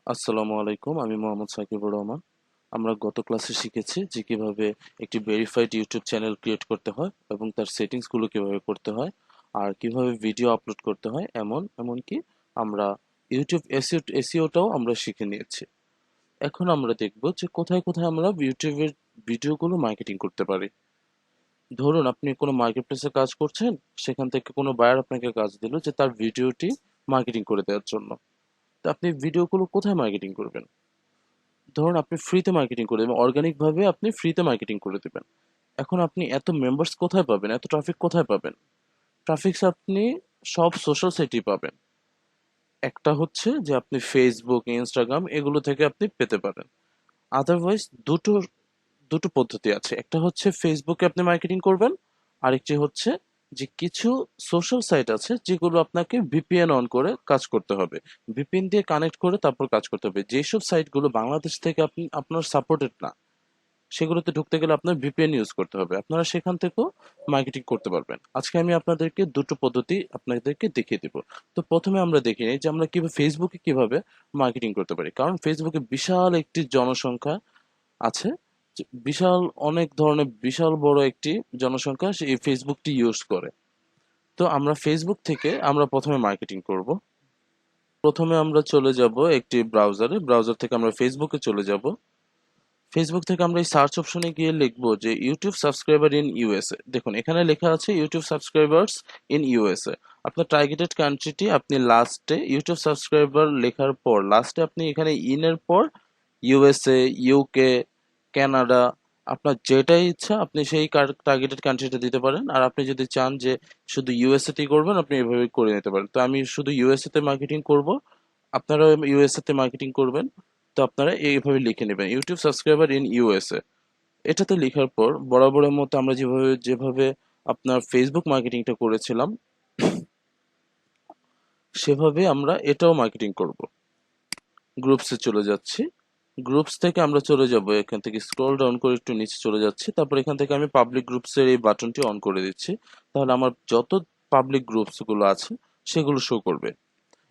আসসালামু আলাইকুম, আমি মোহাম্মদ সাকিবুর রহমান। আমরা গত ক্লাসে শিখেছি যে কিভাবে একটি ভেরিফাইড ইউটিউব চ্যানেল ক্রিয়েট করতে হয় এবং তার সেটিংসগুলো কিভাবে করতে হয় আর কিভাবে ভিডিও আপলোড করতে হয়, এমনকি আমরা ইউটিউব এসইওটাও আমরা শিখে নিয়েছি। এখন আমরা দেখব যে কোথায় কোথায় আমরা ইউটিউবের ভিডিওগুলো মার্কেটিং করতে পারি। ধরুন আপনি কোনো মার্কেটপ্লেসে কাজ করছেন, সেখান থেকে কোনো বায়ার আপনাকে কাজ দিল যে তার ভিডিওটি মার্কেটিং করে দেওয়ার জন্য। তো আপনি ভিডিওগুলো কোথায় মার্কেটিং করবেন? ধরুন আপনি ফ্রিতে মার্কেটিং করে দেবেন, অর্গানিক ভাবে আপনি ফ্রিতে মার্কেটিং করে দেবেন। এখন আপনি এত মেম্বার্স কোথায় পাবেন, এত ট্রাফিক কোথায় পাবেন? ট্রাফিক্স আপনি সব সোশ্যাল সাইটেই পাবেন। একটা হচ্ছে যে আপনি ফেসবুক, ইনস্টাগ্রাম এগুলো থেকে আপনি পেতে পারেন। আদারওয়াইজ দুটো দুটো পদ্ধতি আছে। একটা হচ্ছে ফেসবুকে আপনি মার্কেটিং করবেন, আরেকটি হচ্ছে যে কিছু সোশ্যাল সাইট আছে যেগুলো আপনাকে ভিপিএন অন করে কাজ করতে হবে। ভিপিএন দিয়ে কানেক্ট করে তারপর কাজ করতে হবে। যেসব সাইটগুলো বাংলাদেশ থেকে আপনি আপনার সাপোর্টেড না, সেগুলোতে ঢুকতে গেলে আপনার ভিপিএন ইউজ করতে হবে। আপনারা সেখান থেকেও মার্কেটিং করতে পারবেন। আজকে আমি আপনাদেরকে দুটো পদ্ধতি আপনাদেরকে দেখিয়ে দেব। তো প্রথমে আমরা দেখে নিই যে আমরা কিভাবে ফেসবুকে কিভাবে মার্কেটিং করতে পারি। কারণ ফেসবুকে বিশাল একটি জনসংখ্যা আছে, বিশাল অনেক ধরনের বিশাল বড় একটি জনসংখ্যা এই ফেসবুকটি ইউজ করে। তো আমরা ফেসবুক থেকে আমরা প্রথমে মার্কেটিং করব। প্রথমে আমরা চলে যাব একটি ব্রাউজার থেকে আমরা ফেসবুকে চলে যাব। ফেসবুক থেকে আমরা এই সার্চ অপশনে গিয়ে লিখবো যে ইউটিউব সাবস্ক্রাইবার ইন ইউএসএ। দেখুন এখানে লেখা আছে ইউটিউব সাবস্ক্রাইবার্স ইন ইউএসএ। আপনার টার্গেটেড কান্ট্রিটি আপনি লাস্টে ইউটিউব সাবস্ক্রাইবার লেখার পর লাস্টে আপনি এখানে ইনের পর ইউএসএ, ইউকে, কানাডা, আপনার যেটাই ইচ্ছা আপনি সেই টার্গেটেড কান্ট্রিটা দিতে পারেন। আর আপনি যদি চান যে শুধু ইউএসএ তেই করবেন, আপনি এভাবে করে নিতে পারেন। তো আমি শুধু ইউএসএ তে মার্কেটিং করব, আপনারা ইউএসএ তে মার্কেটিং করবেন। তো আপনারা এইভাবে লিখে নেবেন ইউটিউব সাবস্ক্রাইবার ইন ইউএসএ। এটাতে লেখার পর বরাবরের মতো আমরা যেভাবে যেভাবে আপনার ফেসবুক মার্কেটিংটা করেছিলাম সেভাবে আমরা এটাও মার্কেটিং করব। গ্রুপসে চলে যাচ্ছি। গ্রুপস থেকে আমরা চলে যাব, এখান থেকে স্ক্রল ডাউন করে একটু নিচে চলে যাচ্ছি। তারপর এখান থেকে আমি পাবলিক গ্রুপসের এই বাটনটি অন করে দিচ্ছি। তাহলে আমার যত পাবলিক গ্রুপস গুলো আছে সেগুলো শো করবে।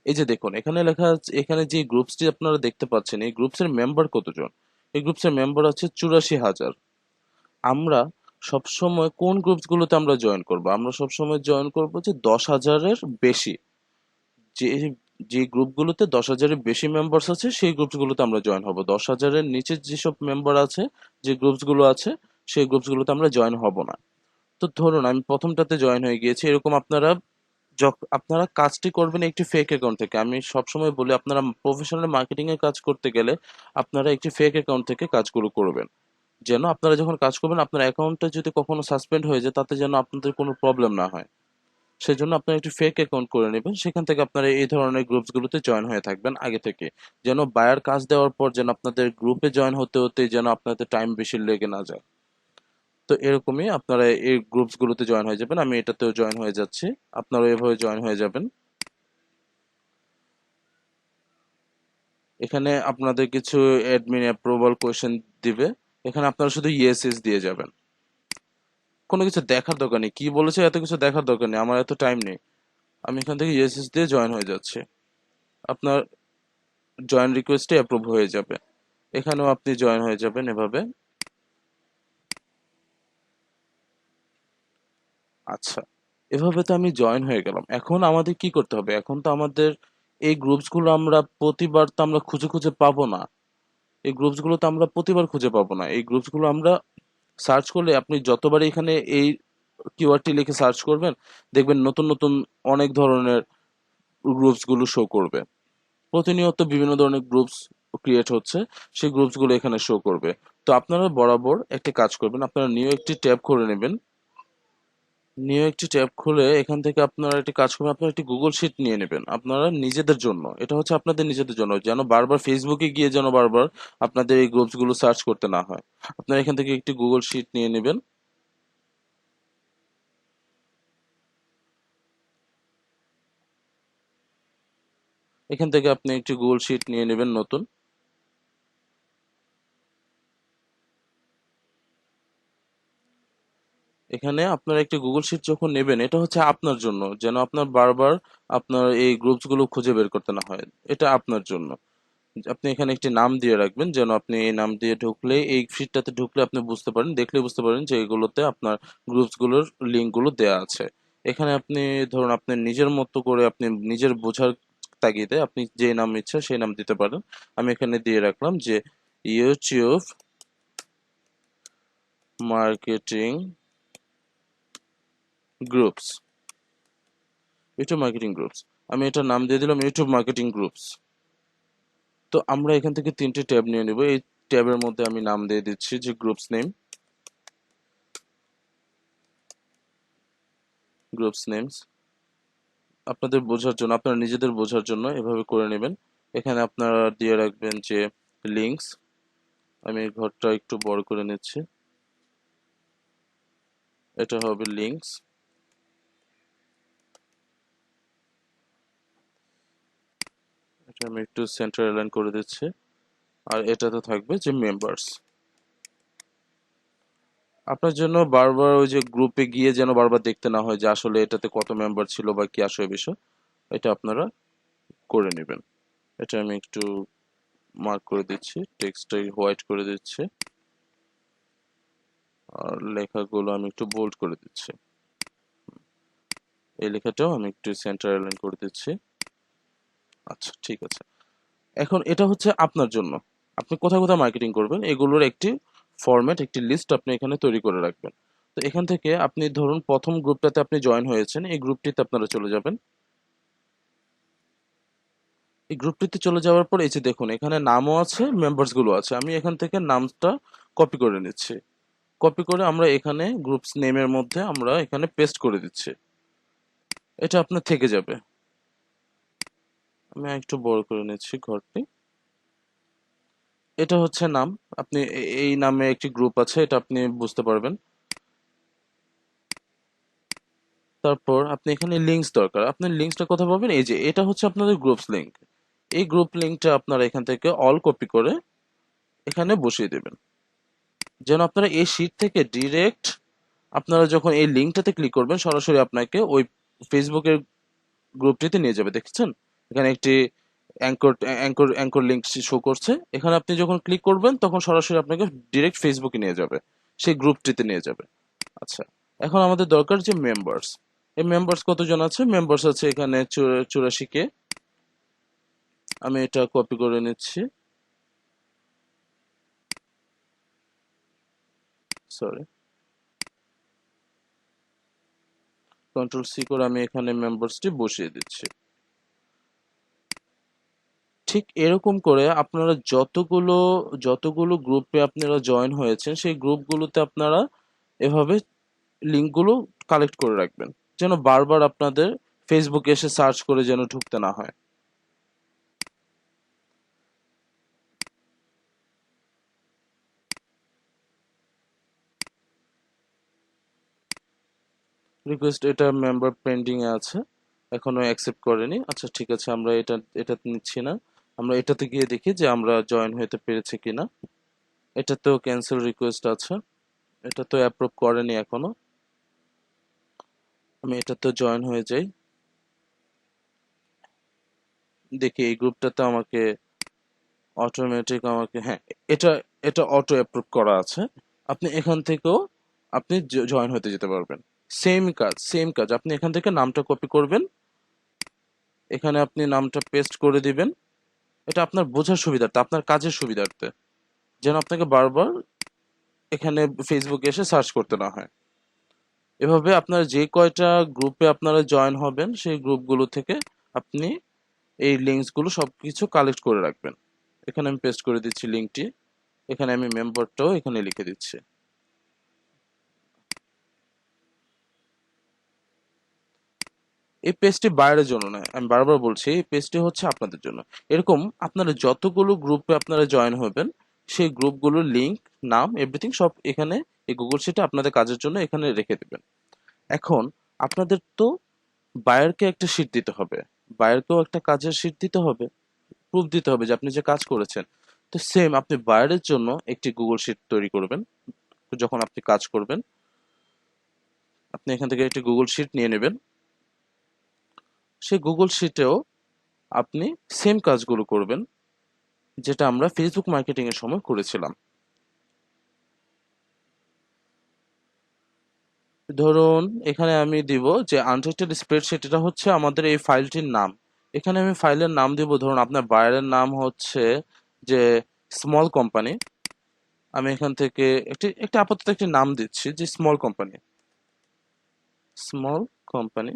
এই যে দেখুন এখানে লেখা আছে, এখানে যে গ্রুপসটি আপনারা দেখতে পাচ্ছেন এই গ্রুপসের মেম্বার কতজন? এই গ্রুপসের মেম্বার আছে 84,000। আমরা সবসময় কোন গ্রুপস গুলোতে আমরা জয়েন করব? আমরা সবসময় জয়েন করব যে 10,000-এর বেশি। যে যে গ্রুপগুলোতে 10,000-এর বেশি মেম্বার্স আছে সেই গ্রুপসগুলোতে আমরা জয়েন হব। 10,000-এর নিচে যেসব মেম্বার আছে, যে গ্রুপসগুলো আছে, সেই গ্রুপসগুলোতে আমরা জয়েন হব না। তো ধরুন আমি প্রথমটাতে জয়েন হয়ে গিয়েছি। এরকম আপনারা আপনারা কাজটি করবেন একটি ফেক অ্যাকাউন্ট থেকে। আমি সবসময় বলি আপনারা প্রফেশনাল মার্কেটিং এর কাজ করতে গেলে আপনারা একটি ফেক অ্যাকাউন্ট থেকে কাজগুলো করবেন, যেন আপনারা যখন কাজ করবেন আপনার অ্যাকাউন্টটা যদি কখনো সাসপেন্ড হয়ে যায় তাতে যেন আপনাদের কোনো প্রবলেম না হয়। সেজন্য আপনারা একটি ফেক অ্যাকাউন্ট করে নেবেন, সেখান থেকে আপনারা এই ধরনের গ্রুপস গুলোতে জয়েন হয়ে থাকবেন আগে থেকে, যেন বায়ার কাজ দেওয়ার পর যেন আপনাদের গ্রুপে জয়েন হতে হতে যেন আপনাদের টাইম বেশি লেগে না যায়। তো এরকমই আপনারা এই গ্রুপস গুলোতে জয়েন হয়ে যাবেন। আমি এটাতেও জয়েন হয়ে যাচ্ছি, আপনারা এভাবে জয়েন হয়ে যাবেন। এখানে আপনাদের কিছু অ্যাডমিন অ্যাপ্রুভাল কোয়েশ্চেন দিবে, এখানে আপনারা শুধু ইয়েস ইস দিয়ে যাবেন। কোনো কিছু দেখার দরকার নেই, কি বলেছে এত কিছু দেখার দরকার নেই, আমার এত টাইম নেই। আমি এখান থেকে ইয়েস ইস দিয়ে জয়েন হয়ে যাচ্ছি। আপনার জয়েন রিকোয়েস্টে অ্যাপ্রুভ হয়ে যাবে। এখানেও আপনি জয়েন হয়ে যাবেন এভাবে। আচ্ছা, এভাবে তো আমি জয়েন হয়ে গেলাম। এখন আমাদের কি করতে হবে? এখন তো আমাদের এই গ্রুপস গুলো আমরা প্রতিবার তো আমরা খুঁজে খুঁজে পাবো না। এই গ্রুপস গুলো তো আমরা প্রতিবার খুঁজে পাবো না। এই গ্রুপস গুলো আমরা সার্চ করলে আপনি যতবার এখানে এই কিওয়ার্ডটি লিখে সার্চ করবেন, দেখবেন নতুন নতুন অনেক ধরনের গ্রুপস গুলো শো করবে। প্রতিনিয়ত বিভিন্ন ধরনের গ্রুপস ক্রিয়েট হচ্ছে, সেই গ্রুপস গুলো এখানে শো করবে। তো আপনারা বরাবর একটা কাজ করবেন, আপনারা নিউ একটি ট্যাব করে নেবেন। নিউ একটি ট্যাব খুলে এখান থেকে আপনারা একটি কাজ করবেন, আপনারা একটি গুগল শিট নিয়ে নেবেন আপনারা নিজেদের জন্য। এটা হচ্ছে আপনাদের নিজেদের জন্য, যেন বারবার ফেসবুকে গিয়ে যেন বারবার আপনাদের এই গ্রুপস গুলো সার্চ করতে না হয়। আপনারা এখান থেকে একটি গুগল শিট নিয়ে নেবেন। এখান থেকে আপনি একটি গুগল শিট নিয়ে নেবেন নতুন। এখানে আপনার একটি গুগল শিট যখন নেবেন, এটা হচ্ছে আপনার জন্য, যেন আপনার বারবার আপনার এই গ্রুপস গুলো খুঁজে বের করতে না হয়। এটা আপনার জন্য। আপনি এখানে একটি নাম দিয়ে রাখবেন, যেন আপনি এই নাম দিয়ে ঢুকলে, এই ফিডটাতে ঢুকলে আপনি বুঝতে পারেন, দেখলে বুঝতে পারেন যে এগুলোতে আপনার গ্রুপসগুলোর লিঙ্কগুলো দেয়া আছে। এখানে আপনি ধরুন আপনার নিজের মতো করে আপনি নিজের বোঝার তাগিদে আপনি যে নাম ইচ্ছা সেই নাম দিতে পারেন। আমি এখানে দিয়ে রাখলাম যে YouTube marketing groups, YouTube marketing groups. আমি এটার নাম দিয়ে দিলাম ইউটিউব মার্কেটিং গ্রুপস। তো আমরা এখান থেকে 3টে ট্যাব নিয়ে নেব। এই ট্যাবের মধ্যে আমি নাম দিয়ে দিচ্ছি যে গ্রুপস নেম, গ্রুপস নেমস। আপনাদের বোঝার জন্য, আপনারা নিজেদের বোঝার জন্য এভাবে করে নেবেন। এখানে আপনারা দিয়ে রাখবেন যে লিঙ্কস। আমি ঘরটা একটু বড় করে নিচ্ছি, এটা হবে লিঙ্কস। এটা আমি একটু সেন্টার অ্যালাইন করে দিচ্ছি। আর এটাতে থাকবে যে মেম্বার্স। আপনার জন্য বারবার ওই যে গ্রুপে গিয়ে যেন বারবার দেখতে না হয় যে আসলে এটাতে কত মেম্বার ছিল বা কি আসলে বিষয়, এটা আপনারা করে নেবেন। এটা আমি একটু মার্ক করে দিচ্ছি, টেক্সটটা হোয়াইট করে দিচ্ছি, আর লেখাগুলো আমি একটু বোল্ড করে দিচ্ছি। এই লেখাটাও আমি একটু সেন্টার অ্যালাইন করে দিচ্ছি। আচ্ছা, ঠিক আছে। এখন এটা হচ্ছে আপনার জন্য, আপনি কোথায় কোথায় মার্কেটিং করবেন এগুলোর একটি ফরম্যাট, একটি লিস্ট আপনি এখানে তৈরি করে রাখবেন। তো এখান থেকে আপনি ধরুন প্রথম গ্রুপটাতে আপনি জয়েন হয়েছেন, এই গ্রুপটিতে আপনারা চলে যাবেন। এই গ্রুপটিতে চলে যাওয়ার পর এই যে দেখুন এখানে নামও আছে, মেম্বার্স গুলো আছে। আমি এখান থেকে নামটা কপি করে নিচ্ছি। কপি করে আমরা এখানে গ্রুপস নেমের মধ্যে আমরা এখানে পেস্ট করে দিচ্ছি। এটা আপনার থেকে যাবে। আমি একটু বড় করে নিচ্ছি ঘরটি। এটা হচ্ছে নাম। আপনি এই নামে একটি গ্রুপ আছে, এটা আপনি বুঝতে পারবেন। তারপর আপনি এখানে লিঙ্কস দরকার, আপনি লিঙ্কসটা কোথায় পাবেন, এই যে এটা হচ্ছে আপনাদের গ্রুপস লিঙ্ক। এই গ্রুপ লিঙ্কটা আপনারা এখান থেকে অল কপি করে এখানে বসিয়ে দেবেন, যেন আপনারা এই শীট থেকে ডিরেক্ট আপনারা যখন এই লিঙ্কটাতে ক্লিক করবেন সরাসরি আপনাকে ওই ফেসবুকের গ্রুপটিতে নিয়ে যাবে। দেখছেন এখানে একটি anchor anchor anchor link show করছে। এখানে আপনি যখন ক্লিক করবেন তখন সরাসরি আপনাকে ডিরেক্ট ফেসবুকে নিয়ে যাবে, সেই গ্রুপটিতে নিয়ে যাবে। আচ্ছা, এখন আমাদের দরকার যে মেম্বার্স। এই মেম্বার্স কতজন আছে, মেম্বার্স আছে এখানে 84 কে। আমি এটা কপি করে নিচ্ছি, সরি, কন্ট্রোল C করে আমি এখানে মেম্বার্সটি বসিয়ে দিচ্ছি। ঠিক এরকম করে আপনারা যতগুলো যতগুলো গ্রুপে আপনারা জয়েন হয়েছেন সেই গ্রুপগুলোতে আপনারা এভাবে লিঙ্কগুলো কালেক্ট করে রাখবেন, যেন বারবার আপনাদের ফেসবুকে এসে সার্চ করে যেন ঢুকতে না হয়। রিকোয়েস্ট, এটা মেম্বার পেন্ডিং এ আছে, এখনো অ্যাকসেপ্ট করেনি। আচ্ছা ঠিক আছে, আমরা এটা নিচ্ছি না। আমরা এটাতে গিয়ে দেখি যে আমরা জয়েন হতে পেরেছি কিনা। এটাতেও ক্যান্সেল রিকোয়েস্ট আছে, এটা তো অ্যাপ্রুভ করেনি এখনো। আমি এটাতে জয়েন হয়ে যাই, দেখি এই গ্রুপটাতে আমাকে অটোমেটিক আমাকে, হ্যাঁ, এটা এটা অটো অ্যাপ্রুভ করা আছে। আপনি এখান থেকেও আপনি জয়েন হতে যেতে পারবেন। সেম কাজ, সেম কাজ, আপনি এখান থেকে নামটা কপি করবেন, এখানে আপনি নামটা পেস্ট করে দিবেন। এটা আপনার বোঝার সুবিধার্থে, আপনার কাজের সুবিধার্থে, যেন আপনাকে বারবার এখানে ফেসবুকে এসে সার্চ করতে না হয়। এভাবে আপনারা যে কয়টা গ্রুপে আপনারা জয়েন হবেন সেই গ্রুপগুলো থেকে আপনি এই লিঙ্কসগুলো সবকিছু কালেক্ট করে রাখবেন। এখানে আমি পেস্ট করে দিচ্ছি লিঙ্কটি, এখানে আমি মেম্বারটাও এখানে লিখে দিচ্ছি। এই পেজটি বাইরের জন্য নয়, আমি বারবার বলছি এই পেজটি হচ্ছে আপনাদের জন্য। এরকম আপনারা যতগুলো গ্রুপে আপনারা জয়েন হবেন সেই গ্রুপগুলোর লিংক, নাম, এভরিথিং সব এখানে এই গুগল শিটে আপনাদের কাজের জন্য এখানে রেখে দেবেন। এখন আপনাদের তো বায়ারকে একটা শিট দিতে হবে, বায়ারকেও একটা কাজের শিট দিতে হবে, প্রুফ দিতে হবে যে আপনি যে কাজ করেছেন। তো সেম আপনি বায়ারের জন্য একটি গুগল শিট তৈরি করবেন। যখন আপনি কাজ করবেন আপনি এখান থেকে একটি গুগল শিট নিয়ে নেবেন, সেই গুগল শিটেও আপনি সেম কাজগুলো করবেন। যেটা আমরা ফেসবুক মার্কেটিং এর সময় করেছিলাম। ধরুন এখানে আমি দিব যে আনটাইটেড স্প্রেডশিট, এটা হচ্ছে আমাদের এই ফাইলটির নাম। এখানে আমি ফাইলের নাম দিব, ধরুন আপনার বায়ারের নাম হচ্ছে যে স্মল কোম্পানি। আমি এখান থেকে একটি আপাতত একটি নাম দিচ্ছি যে small company, small company.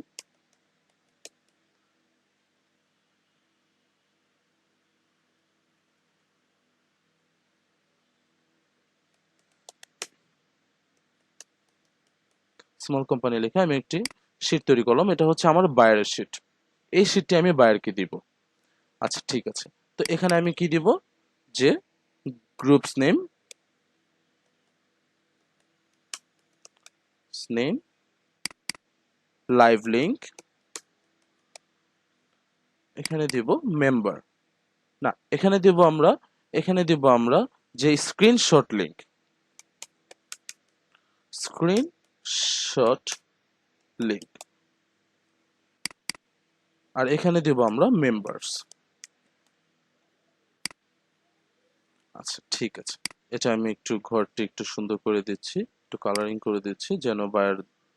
Small company লিখে আমি একটি শিট তৈরি করলাম, এটা হচ্ছে আমার বায়ারের শিট। এই শিটটি আমি বায়ারকে দিব। আচ্ছা ঠিক আছে, তো এখানে আমি কি দিব যে গ্রুপস নেম, লাইভ লিংক, এখানে দিব মেম্বার, না এখানে দিব আমরা যে স্ক্রিনশট লিংক, স্ক্রিনশট লিংক, আর এখানে দিব আমরা মেম্বার্স। আচ্ছা ঠিক আছে, এটা আমি একটু ঘরটি একটু সুন্দর করে দিচ্ছি, একটু কালারিং করে দিচ্ছি, যেন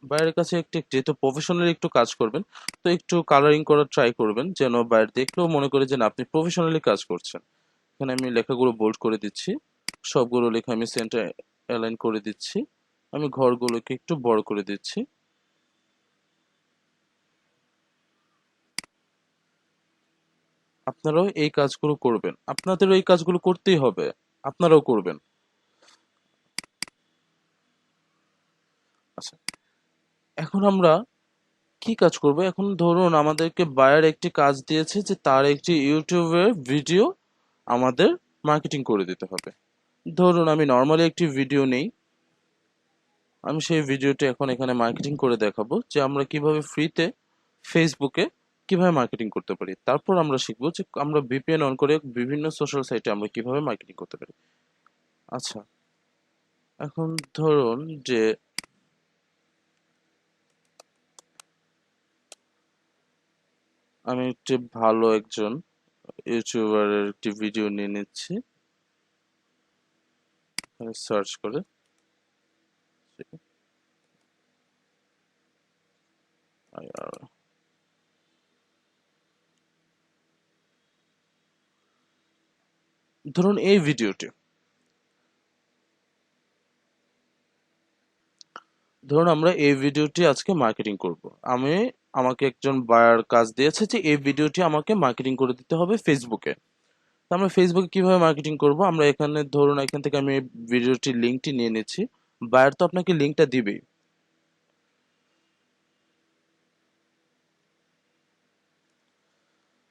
বাইরের কাছে একটু যেহেতু প্রফেশনালি একটু কাজ করবেন, তো একটু কালারিং করার ট্রাই করবেন, যেন বাইরে দেখলেও মনে করে যে না, আপনি প্রফেশনালি কাজ করছেন। এখানে আমি লেখাগুলো বোল্ড করে দিচ্ছি, সবগুলো লেখা আমি সেন্টার অ্যালাইন করে দিচ্ছি, আমি ঘরগুলোকে একটু বড় করে দিচ্ছি। আপনারাও এই কাজগুলো করবেন, আপনাদেরও এই কাজগুলো করতেই হবে, আপনারাও করবেন। আচ্ছা, এখন আমরা কি কাজ করব? এখন ধরুন আমাদেরকে বায়ার একটি কাজ দিয়েছে যে তার একটি ইউটিউবের ভিডিও আমাদের মার্কেটিং করে দিতে হবে। ধরুন আমি নর্মালি একটি ভিডিও নেই, আমি সেই ভিডিওটি এখন এখানে মার্কেটিং করে দেখাবো যে আমরা কিভাবে ফ্রিতে ফেসবুকে কিভাবে মার্কেটিং করতে পারি। তারপর আমরা শিখবো যে আমরা ভিপিএন অন করে বিভিন্ন সোশ্যাল সাইটে আমরা কিভাবে মার্কেটিং করতে পারি। আচ্ছা, এখন ধরুন যে আমি একটি ভালো একজন ইউটিউবারের একটি ভিডিও নিয়ে নিচ্ছি, সার্চ করে। ধরুন এই ভিডিওটি, ধরুন আমরা এই ভিডিওটি আজকে মার্কেটিং করব। আমাকে একজন বায়ার কাজ দিয়েছে যে এই ভিডিওটি আমাকে মার্কেটিং করে দিতে হবে ফেসবুকে। তো আমরা ফেসবুকে কিভাবে মার্কেটিং করব? আমরা এখানে ধরুন এখান থেকে আমি ভিডিওটির লিঙ্কটি নিয়ে নিচ্ছি। বায়ার তো আপনাকে লিঙ্কটা দিবেই।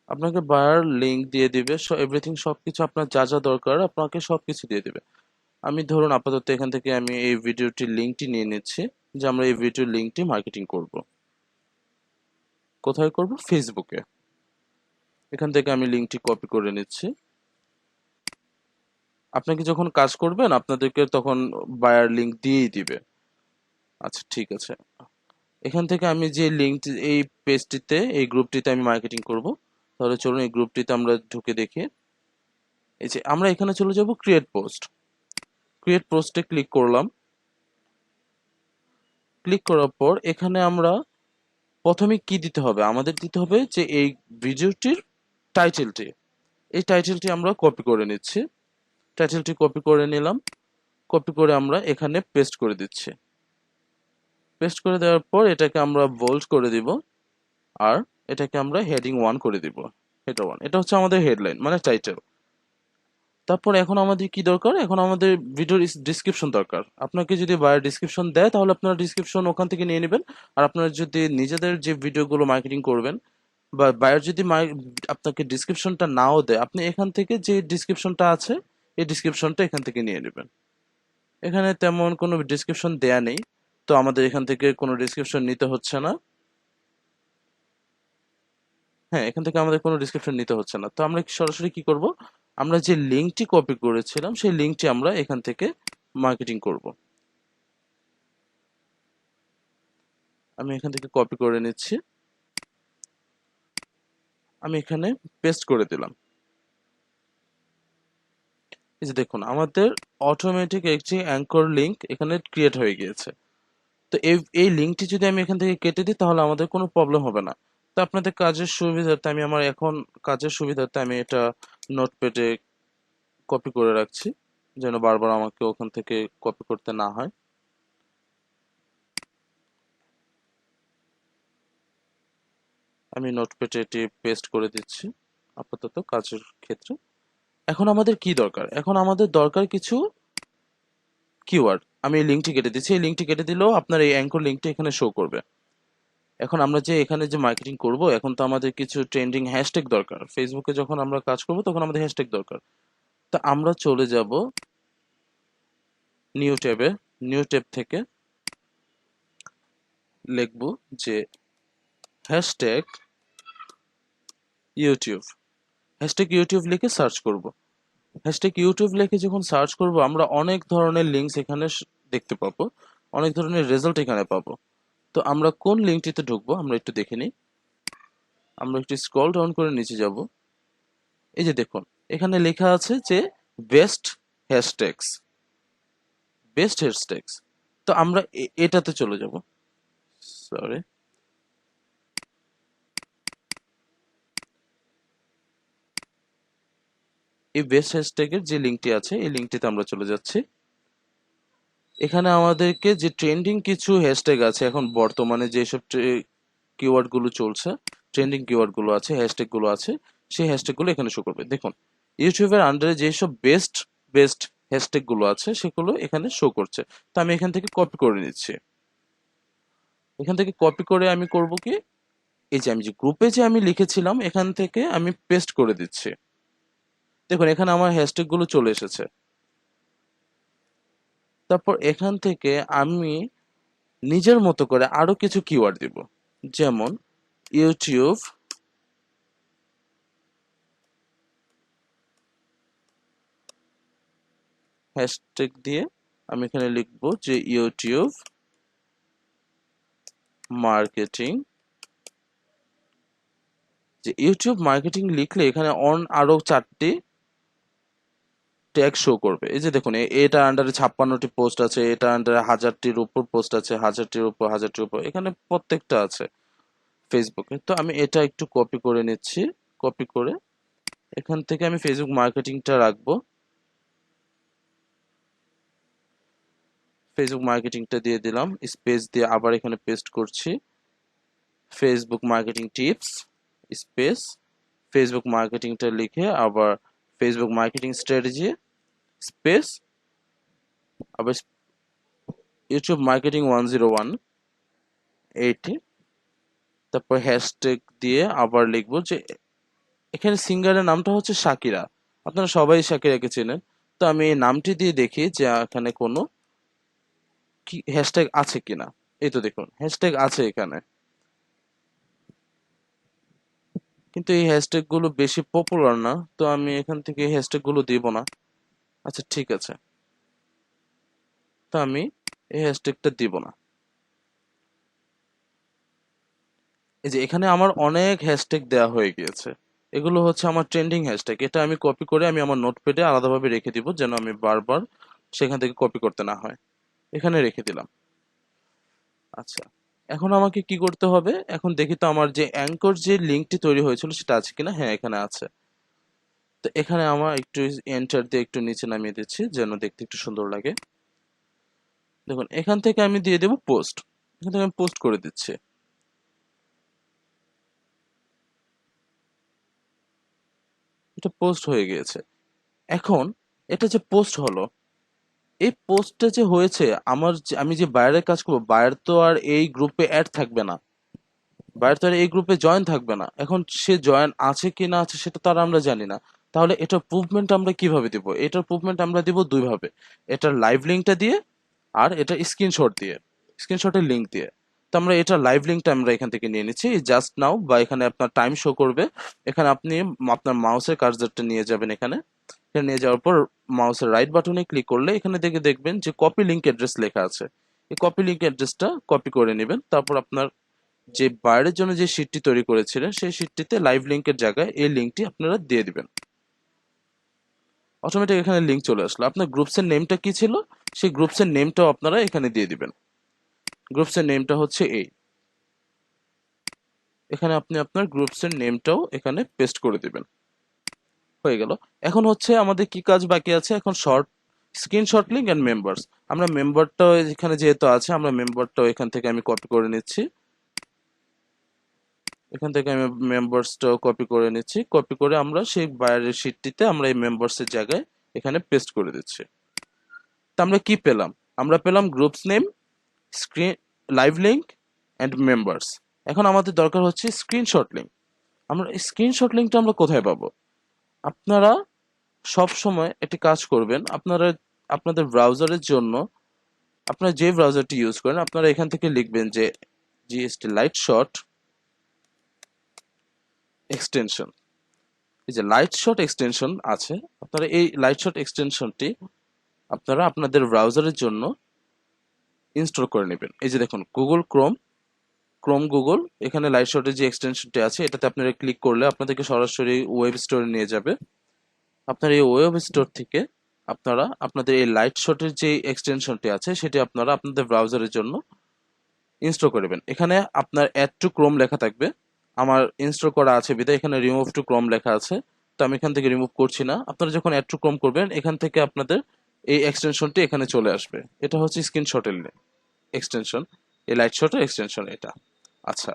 আপনাকে বায়ার লিঙ্ক দিয়ে দিবে, এভরিথিং সবকিছু আপনার যা যা দরকার আপনাকে সবকিছু দিয়ে দিবে। আমি ধরুন আপাতত এখান থেকে আমি এই ভিডিওটির লিঙ্কটি নিয়ে নিচ্ছি যে আমরা এই ভিডিওর লিঙ্কটি মার্কেটিং করব। কোথায় করব? ফেসবুকে। এখান থেকে আমি লিঙ্কটি কপি করে নিচ্ছি। আপনাকে যখন কাজ করবেন আপনাদেরকে তখন বায়ার লিঙ্ক দিয়েই দিবে। আচ্ছা ঠিক আছে, এখান থেকে আমি যে লিঙ্ক, এই পেজটিতে এই গ্রুপটিতে আমি মার্কেটিং করব। তাহলে চলুন এই গ্রুপটিতে আমরা ঢুকে দেখি। এই যে আমরা এখানে চলে যাব ক্রিয়েট পোস্ট, ক্রিয়েট পোস্টে ক্লিক করলাম। ক্লিক করার পর এখানে আমরা প্রথমে কি দিতে হবে? আমাদের দিতে হবে যে এই ভিডিওটির টাইটেলটি, এই টাইটেলটি আমরা কপি করে নিচ্ছি। টাইটেলটি কপি করে নিলাম, কপি করে আমরা এখানে পেস্ট করে দিচ্ছি। পেস্ট করে দেওয়ার পর এটাকে আমরা বোল্ড করে দিব, আর এটাকে আমরা হেডিং 1 করে দিব। হেডার 1, এটা হচ্ছে আমাদের হেডলাইন মানে টাইটেল। তারপর এখন আমাদের কি দরকার? এখন আমাদের ভিডিওর ডিসক্রিপশন দরকার। আপনাকে যদি বায়ার ডিসক্রিপশন দেয় তাহলে আপনারা ডিসক্রিপশন ওখান থেকে নিয়ে নেবেন। আর আপনারা যদি নিজেদের যে ভিডিওগুলো মার্কেটিং করবেন বা বায়ার যদি আপনাকে ডিসক্রিপশনটা নাও দেয়, আপনি এখান থেকে যে ডিসক্রিপশনটা আছে এই ডিসক্রিপশনটা এখান থেকে নিয়ে নেবেন। এখানে তেমন কোনো ডিসক্রিপশন দেয়া নেই, তো আমাদের এখান থেকে কোনো ডিসক্রিপশন নিতে হচ্ছে না। হ্যাঁ, এখান থেকে আমাদের কোনো ডিসক্রিপশন নিতে হচ্ছে না। তো আমরা সরাসরি কি করব? আমরা যে লিঙ্কটি কপি করেছিলাম সেই লিঙ্কটি আমরা এখান থেকে মার্কেটিং করব। আমি এখান থেকে কপি করে নিচ্ছি, আমি এখানে পেস্ট করে দিলাম। এই যে দেখুন আমাদের অটোমেটিক একটি অ্যাঙ্কর লিংক এখানে ক্রিয়েট হয়ে গিয়েছে। তো এই লিঙ্কটি যদি আমি এখান থেকে কেটে দিই তাহলে আমাদের কোনো প্রবলেম হবে না। তো আপনাদের কাজের সুবিধার্থে আমি আমার এখন কাজের সুবিধার্থে আমি এটা নোটপ্যাডে কপি করে রাখছি, যেন বারবার আমাকে ওখান থেকে কপি করতে না হয়। আমি নোটপ্যাডে এটি পেস্ট করে দিচ্ছি আপাতত কাজের ক্ষেত্রে। এখন আমাদের কি দরকার? এখন আমাদের দরকার কিছু কিওয়ার্ড। আমি এই লিঙ্কটি কেটে দিচ্ছি, এই লিঙ্কটি কেটে দিলেও আপনার এই অ্যাঙ্কর লিঙ্কটি এখানে শো করবে। এখন আমরা যে এখানে যে মার্কেটিং করব, এখন তো আমাদের কিছু ট্রেন্ডিং হ্যাশট্যাগ দরকার। ফেসবুকে যখন আমরা কাজ করব তখন আমাদের হ্যাশট্যাগ দরকার। তো আমরা চলে যাব নিউ ট্যাবে। নিউ ট্যাব থেকে লিখব যে হ্যাশট্যাগ ইউটিউব। হ্যাশট্যাগ ইউটিউব লিখে সার্চ করব। হ্যাশট্যাগ ইউটিউব লিখে যখন সার্চ করব আমরা অনেক ধরনের লিঙ্কস এখানে দেখতে পাবো, অনেক ধরনের রেজাল্ট এখানে পাবো। তো আমরা কোন লিঙ্কটিতে ঢুকবো আমরা একটু দেখে নিই। আমরা একটু স্ক্রল ডাউন করে নিচে যাব। এই যে দেখুন এখানে লেখা আছে যে বেস্ট হ্যাশট্যাগস, বেস্ট হ্যাশট্যাগস। তো আমরা এটাতে চলে যাব। সরি, এই বেস্ট হ্যাশট্যাগের যে লিঙ্কটি আছে এই লিঙ্কটিতে আমরা চলে যাচ্ছি। এখানে আমাদেরকে যে ট্রেন্ডিং কিছু হ্যাশট্যাগ আছে এখন বর্তমানে যেসব কিওয়ার্ড গুলো চলছে, ট্রেন্ডিং কিওয়ার্ড গুলো আছে, হ্যাশট্যাগ গুলো আছে, সেই হ্যাশট্যাগ গুলো এখানে শো করবে। দেখুন ইউটিউবের আন্ডারে যেসব বেস্ট বেস্ট হ্যাশট্যাগ গুলো আছে সেগুলো এখানে শো করছে। তো আমি এখান থেকে কপি করে নিচ্ছি। এখান থেকে কপি করে আমি করব কি, এই যে আমি যে গ্রুপে যে আমি লিখেছিলাম এখান থেকে আমি পেস্ট করে দিচ্ছি। দেখুন এখানে আমার হ্যাশট্যাগ গুলো চলে এসেছে। তারপর এখান থেকে আমি নিজের মতো করে আরো কিছু কিওয়ার্ড দিব, যেমন ইউটিউব হ্যাশট্যাগ দিয়ে আমি এখানে লিখবো যে ইউটিউব মার্কেটিং। যে ইউটিউব মার্কেটিং লিখলে এখানে আরো 4টি ট্যাগ শো করবে। এই যে দেখুন এটা আন্ডারে 56টি পোস্ট আছে, এটা আন্ডারে 1000টির উপর পোস্ট আছে, 1000টির উপর এখানে প্রত্যেকটা আছে ফেসবুকে। তো আমি এটা একটু কপি করে নিচ্ছি। কপি করে এখান থেকে আমি ফেসবুক মার্কেটিংটা রাখবো। ফেসবুক মার্কেটিংটা দিয়ে দিলাম, স্পেস দিয়ে আবার এখানে পেস্ট করছি Facebook marketing tips space Facebook মার্কেটিংটা লিখে আবার ফেসবুক মার্কেটিং স্ট্র্যাটেজি স্পেস আবার ইউটিউব মার্কেটিং 101 এইটি, তারপর হ্যাশট্যাগ দিয়ে আবার লিখবো যে এখানে সিঙ্গারের নামটা হচ্ছে শাকিরা, আপনারা সবাই শাকিরাকে চেনেন। তো আমি এই নামটি দিয়ে দেখি যে এখানে কোনো কি হ্যাশট্যাগ আছে কিনা। এই তো দেখুন হ্যাশট্যাগ আছে এখানে, কিন্তু এই হ্যাশট্যাগ গুলো বেশি পপুলার না, তো আমি এখান থেকে এই হ্যাশট্যাগ গুলো দিব না। আচ্ছা ঠিক আছে, তো আমি এই হ্যাশট্যাগটা দিব না। এই যে এখানে আমার অনেক হ্যাশট্যাগ দেওয়া হয়ে গিয়েছে, এগুলো হচ্ছে আমার ট্রেন্ডিং হ্যাশট্যাগ। এটা আমি কপি করে আমি আমার নোটপ্যাডে আলাদাভাবে রেখে দিব, যেন আমি বারবার সেখান থেকে কপি করতে না হয়। এখানে রেখে দিলাম। আচ্ছা, এখন আমাকে কি করতে হবে? এখন দেখি তো আমার যে অ্যাঙ্কর যে লিঙ্কটি তৈরি হয়েছিল সেটা আছে কিনা। হ্যাঁ এখানে আছে। তো এখানে আমার একটু এন্টার দিয়ে একটু নিচে নামিয়ে দিচ্ছি যেন দেখতে একটু সুন্দর লাগে। দেখুন এখান থেকে আমি দিয়ে দেব পোস্ট। এখান থেকে আমি পোস্ট করে দিচ্ছি। এটা পোস্ট হয়ে গিয়েছে। এখন এটা যে পোস্ট হলো, এই পোস্টটা যে হয়েছে আমি যে বায়ারের কাজ করবো, বায়ার তো আর এই গ্রুপে অ্যাড থাকবে না, বায়ার তো আর এই গ্রুপে জয়েন থাকবে না। এখন সে জয়েন আছে কি না আছে সেটা তো আর আমরা জানি না। তাহলে এটার প্রুভমেন্ট আমরা কিভাবে দিব? এটার প্রুভমেন্ট আমরা দিব দুই ভাবে, এটার লাইভ লিঙ্কটা দিয়ে আর এটা স্ক্রিনশট দিয়ে, স্ক্রিনশটের লিঙ্ক দিয়ে। তো আমরা এটা লাইভ লিঙ্কটা আমরা এখান থেকে নিয়ে নিচ্ছি জাস্ট নাও, বা এখানে আপনার টাইম শো করবে। এখানে আপনি আপনার মাউসের কার্সারটা নিয়ে যাবেন, এখানে এখানে নিয়ে যাওয়ার পর মাউসের রাইট বাটনে ক্লিক করলে এখানে দেখে দেখবেন যে কপি লিঙ্ক অ্যাড্রেস লেখা আছে। এই কপি লিঙ্ক অ্যাড্রেসটা কপি করে নেবেন, তারপর আপনার যে বায়ারের জন্য যে শিটটি তৈরি করেছিলেন সেই শিটটিতে লাইভ লিঙ্কের জায়গায় এই লিঙ্কটি আপনারা দিয়ে দিবেন। অটোমেটিক এখানে লিঙ্ক চলে আসলো। আপনার গ্রুপসের নেমটা কি ছিল, সেই গ্রুপসের নেমটাও আপনারা এখানে দিয়ে দিবেন। গ্রুপসের নেমটা হচ্ছে এই, এখানে আপনি আপনার গ্রুপসের নেমটাও এখানে পেস্ট করে দিবেন। হয়ে গেল। এখন হচ্ছে আমাদের কি কাজ বাকি আছে, এখন স্ক্রিনশট লিঙ্ক এন্ড মেম্বার্স। আমরা মেম্বারটাও এখানে যেহেতু আছে, আমরা মেম্বারটাও এখান থেকে আমি কপি করে নিচ্ছি। এখান থেকে আমি মেম্বার্সটাও কপি করে নিচ্ছি। কপি করে আমরা সেই বাইরের শিটটিতে আমরা এই মেম্বার্সের জায়গায় এখানে পেস্ট করে দিচ্ছি। তা আমরা কি পেলাম, আমরা পেলাম groups name, screen live link and members. এখন আমাদের দরকার হচ্ছে স্ক্রিনশট লিঙ্ক। আমরা স্ক্রিনশট লিঙ্কটা আমরা কোথায় পাবো? আপনারা সব সময় একটি কাজ করবেন, আপনারা আপনাদের ব্রাউজারের জন্য আপনারা যে ব্রাউজারটি ইউজ করেন, আপনারা এখান থেকে লিখবেন যে জিএসটি লাইট শট এক্সটেনশন। এই যে লাইট শট এক্সটেনশন আছে, আপনারা এই লাইট শট এক্সটেনশনটি আপনারা আপনাদের ব্রাউজারের জন্য ইনস্টল করে নেবেন। এই যে দেখুন গুগল ক্রোম গুগল, এখানে লাইট শটের যে এক্সটেনশনটি আছে এটাতে আপনারা ক্লিক করলে আপনাদেরকে সরাসরি ওয়েব স্টোরে নিয়ে যাবে। আপনার এই ওয়েব স্টোর থেকে আপনারা আপনাদের এই লাইট শটের যে এক্সটেনশনটি আছে সেটি আপনারা আপনাদের ব্রাউজারের জন্য ইনস্টল করবেন। এখানে আপনার অ্যাড টু ক্রোম লেখা থাকবে, আমার ইনস্টল করা আছে বিধায় এখানে রিমুভ টু ক্রোম লেখা আছে, তো আমি এখান থেকে রিমুভ করছি না। আপনারা যখন অ্যাড টু ক্রোম করবেন এখান থেকে আপনাদের এই এক্সটেনশনটি এখানে চলে আসবে। এটা হচ্ছে স্ক্রিনশটের এক্সটেনশন, এই লাইট শটের এক্সটেনশন এটা। আচ্ছা,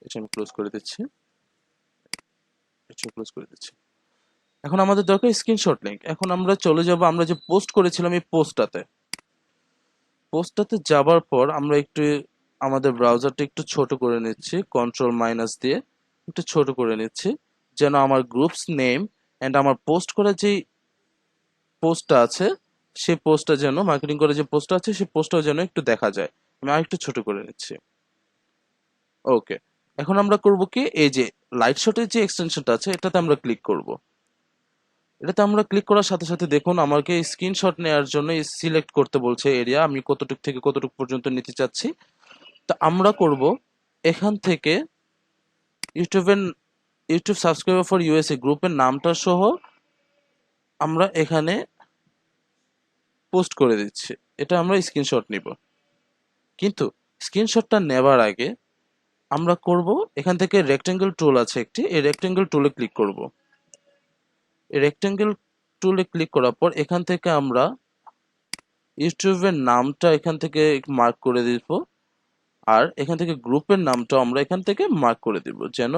এটা আমি ক্লোজ করে দিচ্ছি, এটা ক্লোজ করে দিচ্ছি। এখন আমাদের দরকার স্ক্রিনশট লিংক। এখন আমরা চলে যাব আমরা যে পোস্ট করেছিলাম এই পোস্টটাতে যাবার পর আমরা একটু আমাদের ব্রাউজারটা একটু ছোট করে নিচ্ছি, কন্ট্রোল মাইনাস দিয়ে একটু ছোট করে নিচ্ছি, যেন আমার গ্রুপস নেম এন্ড আমার পোস্ট করা যে পোস্টটা আছে সেই পোস্টটা যেন মার্কেটিং করে যে পোস্টটা আছে সেই পোস্টটাও যেন একটু দেখা যায়। আমি আর একটু ছোট করে নিচ্ছি। ওকে, এখন আমরা করব কি, এই যে লাইট শটের যে এক্সটেনশনটা আছে এটাতে আমরা ক্লিক করব। এটাতে আমরা ক্লিক করার সাথে সাথে দেখুন আমাকে স্ক্রিনশট নেওয়ার জন্য সিলেক্ট করতে বলছে এরিয়া, আমি কতটুক থেকে কতটুক পর্যন্ত নিতে চাচ্ছি। তো আমরা করব এখান থেকে ইউটিউব সাবস্ক্রাইবার ফর ইউএসএ গ্রুপের নামটা সহ আমরা এখানে পোস্ট করে দিচ্ছি। এটা আমরা স্ক্রিনশট নিব, কিন্তু স্ক্রিনশটটা নেবার আগে আমরা করব এখান থেকে রেক্টেঙ্গেল টুল আছে একটি, এই রেক্টেঙ্গেল টুলে ক্লিক করব। এই রেক্টেঙ্গেল টুলে ক্লিক করার পর এখান থেকে আমরা ইউটিউবের নামটা এখান থেকে মার্ক করে দিব, আর এখান থেকে গ্রুপের নামটা আমরা এখান থেকে মার্ক করে দিব যেন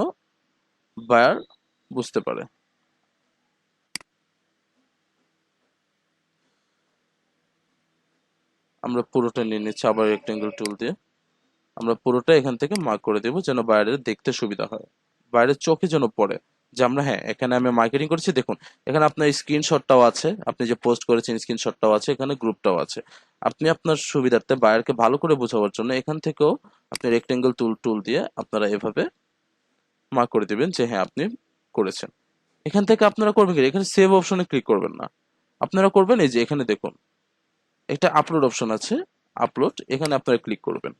বায়ার বুঝতে পারে। আমরা পুরোটা নিয়ে নিচ্ছি আবার রেক্টেঙ্গেল টুল দিয়ে, আমরা পুরোটা এখান থেকে মার্ক করে দেব যেন বাইরের দেখতে সুবিধা হয়, বাইরের চোখে যেন পড়ে যে আমরা হ্যাঁ এখানে আমি মার্কেটিং করেছি। দেখুন এখানে আপনার স্ক্রিনশটটাও আছে, আপনি যে পোস্ট করেছেন স্ক্রিনশটটাও আছে, এখানে গ্রুপটাও আছে। আপনি আপনার সুবিধার্থে বাইরকে ভালো করে বোঝাবার জন্য এখান থেকেও আপনি রেক্টেঙ্গেল টুল দিয়ে আপনারা এভাবে মার্ক করে দিবেন যে হ্যাঁ আপনি করেছেন। এখান থেকে আপনারা করবেন কি, এখানে সেভ অপশনে ক্লিক করবেন না, আপনারা করবেন এই যে এখানে দেখুন একটা আপলোড অপশন আছে, আপলোড, এখানে আপনারা ক্লিক করবেন।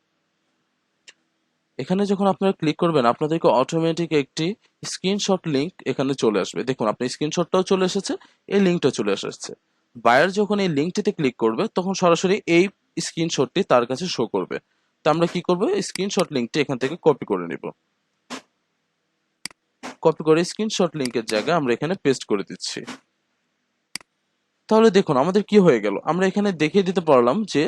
এখানে যখন আপনারা ক্লিক করবেন আপনাদেরকে অটোমেটিক একটি স্ক্রিনশট লিংক এখানে চলে আসবে। দেখুন আপনার স্ক্রিনশটটাও চলে এসেছে, এই লিঙ্কটা চলে এসেছে। বায়ার যখন এই লিঙ্কটিতে ক্লিক করবে তখন সরাসরি এই স্ক্রিনশটটি তার কাছে শো করবে। তো আমরা কি করব, স্ক্রিনশট লিঙ্কটি এখান থেকে কপি করে নিব, কপি করে স্ক্রিনশট লিংকের জায়গায় আমরা এখানে পেস্ট করে দিচ্ছি। তাহলে দেখুন আমাদের কি হয়ে গেল, আমরা এখানে দেখিয়ে দিতে পারলাম যে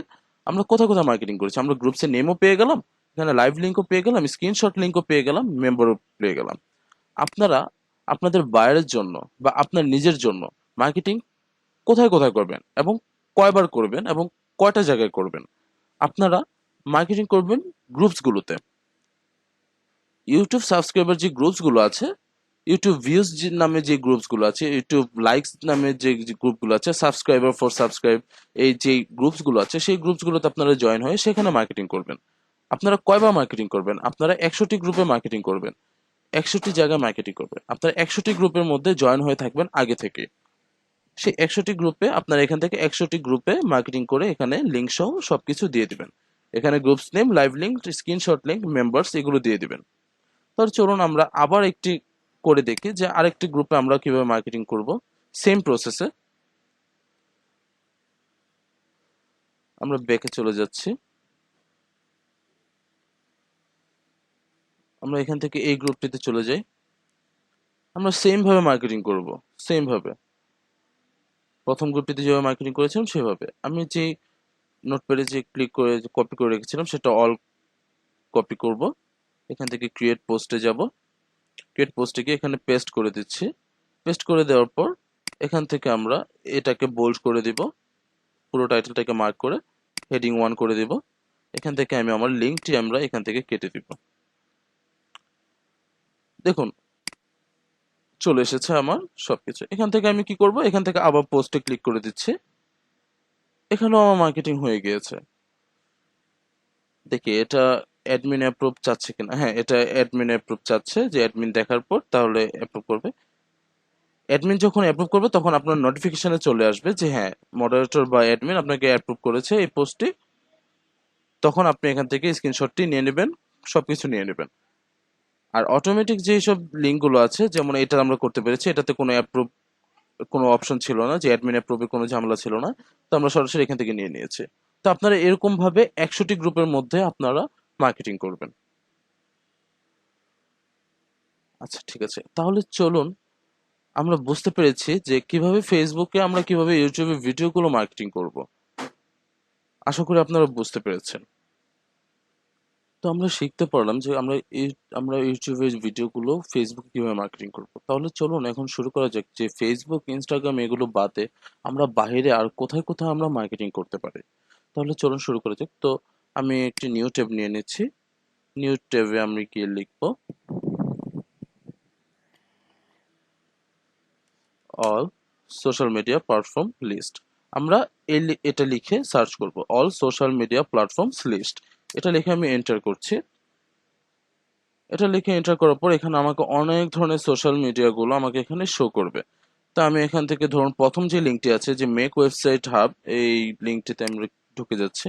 আমরা কোথায় কোথায় মার্কেটিং করেছি। আমরা গ্রুপসের নেমও পেয়ে গেলাম, এখানে লাইভ লিঙ্কও পেয়ে গেলাম, স্ক্রিনশট লিঙ্কও পেয়ে গেলাম, মেম্বারও পেয়ে গেলাম। আপনারা আপনাদের বায়ারের জন্য বা আপনার নিজের জন্য মার্কেটিং কোথায় কোথায় করবেন এবং কয়বার করবেন এবং কয়টা জায়গায় করবেন, আপনারা মার্কেটিং করবেন গ্রুপসগুলোতে। ইউটিউব সাবস্ক্রাইবার যে গ্রুপসগুলো আছে, ইউটিউব ভিউজ নামে যে গ্রুপসগুলো আছে, ইউটিউব লাইকস নামে যে গ্রুপগুলো আছে, সাবস্ক্রাইবার ফর সাবস্ক্রাইব, এই যে গ্রুপসগুলো আছে সেই গ্রুপসগুলোতে আপনারা জয়েন হয়ে সেখানে মার্কেটিং করবেন। আপনারা কয়বার মার্কেটিং করবেন, আপনারা 100টি গ্রুপে মার্কেটিং করবেন, 100টি জায়গায় মার্কেটিং করবেন। আপনারা 100টি গ্রুপের মধ্যে জয়েন হয়ে থাকবেন আগে থেকে। সেই 100টি গ্রুপে আপনারা এখান থেকে 100টি গ্রুপে মার্কেটিং করে এখানে লিঙ্ক সহ সবকিছু দিয়ে দিবেন। এখানে groups name, live link, screenshot link, members এগুলো দিয়ে দিবেন। তাহলে চলুন আমরা আবার একটি করে দেখি যে আরেকটি গ্রুপে আমরা কিভাবে মার্কেটিং করব। সেম প্রসেসে আমরা ব্যাকে চলে যাচ্ছি। আমরা এখান থেকে এই গ্রুপটিতে চলে যাই। আমরা সেম ভাবে মার্কেটিং করব, সেম ভাবে প্রথম গ্রুপটিতে যেভাবে মার্কেটিং করেছিলাম সেভাবে। আমি যে নোটপ্যাডে যে ক্লিক করে কপি করে রেখেছিলাম সেটা অল কপি করব। এখান থেকে ক্রিয়েট পোস্টে যাব। ক্রিয়েট পোস্টে গিয়ে এখানে পেস্ট করে দিচ্ছি। পেস্ট করে দেওয়ার পর এখান থেকে আমরা এটাকে বোল্ড করে দিব, পুরো টাইটেলটাকে মার্ক করে হেডিং 1 করে দিব। এখান থেকে আমি আমার লিঙ্কটি আমরা এখান থেকে কেটে দিব। দেখুন চলে এসেছে আমার সবকিছু। এখান থেকে আমি কি করব, এখান থেকে আবার পোস্টে ক্লিক করে দিচ্ছি। এখানেও আমার মার্কেটিং হয়ে গিয়েছে। দেখি এটা অ্যাডমিন অ্যাপ্রুভ চাচ্ছে কিনা। হ্যাঁ, এটা অ্যাডমিন অ্যাপ্রুভ চাচ্ছে, যে অ্যাডমিন দেখার পর তাহলে অ্যাপ্রুভ করবে। অ্যাডমিন যখন অ্যাপ্রুভ করবে তখন আপনার নোটিফিকেশনে চলে আসবে যে হ্যাঁ, মডারেটর বা অ্যাডমিন আপনাকে অ্যাপ্রুভ করেছে এই পোস্টটি। তখন আপনি এখান থেকে স্ক্রিনশটটি নিয়ে নেবেন, সবকিছু নিয়ে নেবেন। আর অটোমেটিক যে সব লিঙ্কগুলো আছে, যেমন এটা আমরা করতে পেরেছি, এটাতে কোনো অ্যাপ্রুভ কোনো অপশন ছিল না, যে অ্যাডমিন অ্যাপ্রুভের কোনো ঝামেলা ছিল না। তো আমরা সরাসরি এখান থেকে নিয়ে নিয়েছি। তো আপনারা এরকম ভাবে 100টি গ্রুপের মধ্যে আপনারা মার্কেটিং করবেন। আচ্ছা ঠিক আছে, তাহলে চলুন আমরা বুঝতে পেরেছি যে কিভাবে ফেসবুকে আমরা কিভাবে ইউটিউবে ভিডিওগুলো মার্কেটিং করব। আশা করি আপনারা বুঝতে পেরেছেন। তো আমরা শিখতে পারলাম যে আমরা ইউটিউবের ভিডিওগুলো ফেসবুকে কিভাবে মার্কেটিং করব। তাহলে চলুন এখন শুরু করা যাক যে ফেসবুক, ইনস্টাগ্রাম এগুলো বাদে আমরা বাইরে আর কোথায় কোথায় আমরা মার্কেটিং করতে পারি। তাহলে চলুন শুরু করা যাক। তো আমি একটি নিউ ট্যাব নিয়ে নিচ্ছি। নিউ ট্যাবে আমি গিয়ে লিখবো all social media platform list. আমরা এটা লিখে সার্চ করব, all social media platforms list. এটা লিখে আমি এন্টার করছি। এটা লিখে এন্টার করার পর এখানে আমাকে অনেক ধরনের সোশ্যাল মিডিয়াগুলো আমাকে এখানে শো করবে। তা আমি এখান থেকে ধরুন প্রথম যে লিঙ্কটি আছে যে মেক ওয়েবসাইট হাব, এই লিঙ্কটিতে আমরা ঢুকে যাচ্ছি।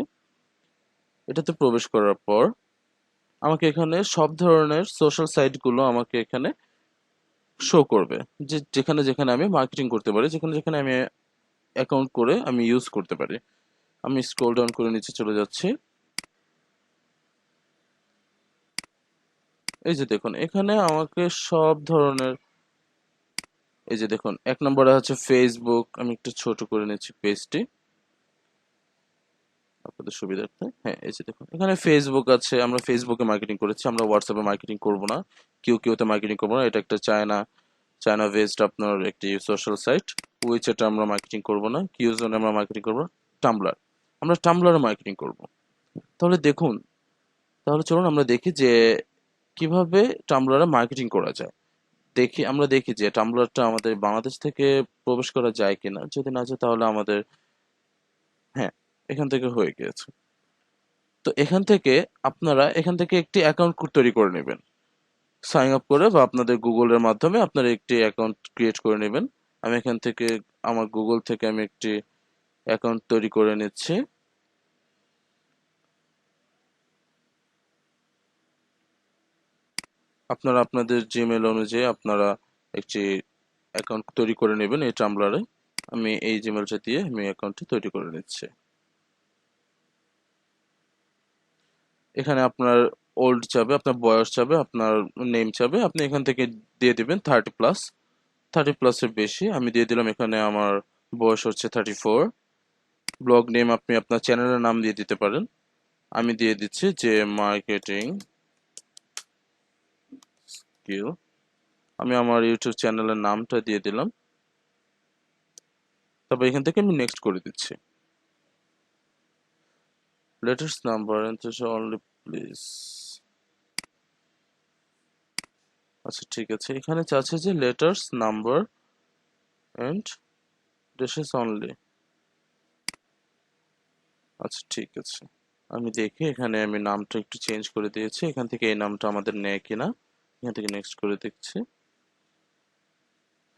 এটাতে প্রবেশ করার পর আমাকে এখানে সব ধরনের সোশ্যাল সাইটগুলো আমাকে এখানে শো করবে, যে যেখানে যেখানে আমি মার্কেটিং করতে পারি, যেখানে যেখানে আমি অ্যাকাউন্ট করে আমি ইউজ করতে পারি। আমি স্ক্রল ডাউন করে নিচে চলে যাচ্ছি। এই যে দেখুন এখানে আমাকে সব ধরনের, এই যে দেখুন 1 নম্বরে হচ্ছে ফেসবুক। আমি একটু ছোট করে নিচ্ছি পেজটি আপনাদের সুবিধার্থে। হ্যাঁ, এই যে দেখুন এখানে ফেসবুক আছে, আমরা ফেসবুকে মার্কেটিং করেছি, আমরা হোয়াটসঅ্যাপে মার্কেটিং করব না, কিউতে মার্কেটিং করবো না। এটা একটা চায়না বেসড আপনার একটি সোশ্যাল সাইট। উইচ্যাটে আমরা মার্কেটিং করব না, কিউজনে আমরা মার্কেটিং করব না। টাম্বলার, আমরা টাম্বলারে মার্কেটিং করব। তাহলে দেখুন, তাহলে চলুন আমরা দেখি যে কিভাবে টাম্বলারে মার্কেটিং করা যায়। আমরা দেখি যে টাম্বলারটা আমাদের বাংলাদেশ থেকে প্রবেশ করা যায় কিনা। যদি না যায় তাহলে আমাদের, হ্যাঁ, এখান থেকে হয়ে গিয়েছে। তো এখান থেকে একটি অ্যাকাউন্ট তৈরি করে নেবেন, সাইন আপ করে, বা আপনাদের গুগলের মাধ্যমে আপনারা একটি অ্যাকাউন্ট ক্রিয়েট করে নেবেন। আমি এখান থেকে আমার গুগল থেকে আমি একটি অ্যাকাউন্ট তৈরি করে নিচ্ছি। আপনারা আপনাদের জিমেল অনুযায়ী আপনারা একটি অ্যাকাউন্ট তৈরি করে নেবেন এই টাম্বলারে। আমি এই জিমেলটা দিয়ে আমি অ্যাকাউন্টটি তৈরি করে নিচ্ছি। এখানে আপনার ওল্ড চাবে, আপনার বয়স চাবে, আপনার নেম চাবে, আপনি এখান থেকে দিয়ে দিবেন 30+। 30+-এর বেশি আমি দিয়ে দিলাম। এখানে আমার বয়স হচ্ছে 34। ব্লগ নেম আপনি আপনার চ্যানেলের নাম দিয়ে দিতে পারেন। আমি দিয়ে দিচ্ছি যে মার্কেটিং স্কিল। আমি আমার ইউটিউব চ্যানেলের নামটা দিয়ে দিলাম। তারপর এখান থেকে আমি নেক্সট করে দিচ্ছি। Latest number only please. আচ্ছা ঠিক আছে, এখানে চাচ্ছে যে letters number and dashes only. আচ্ছা ঠিক আছে, আমি দেখি এখানে আমি নামটা একটু চেঞ্জ করে দিয়েছি। এখান থেকে এই নামটা আমাদের নেয় কিনা, এখান থেকে নেক্সট করে দেখছি।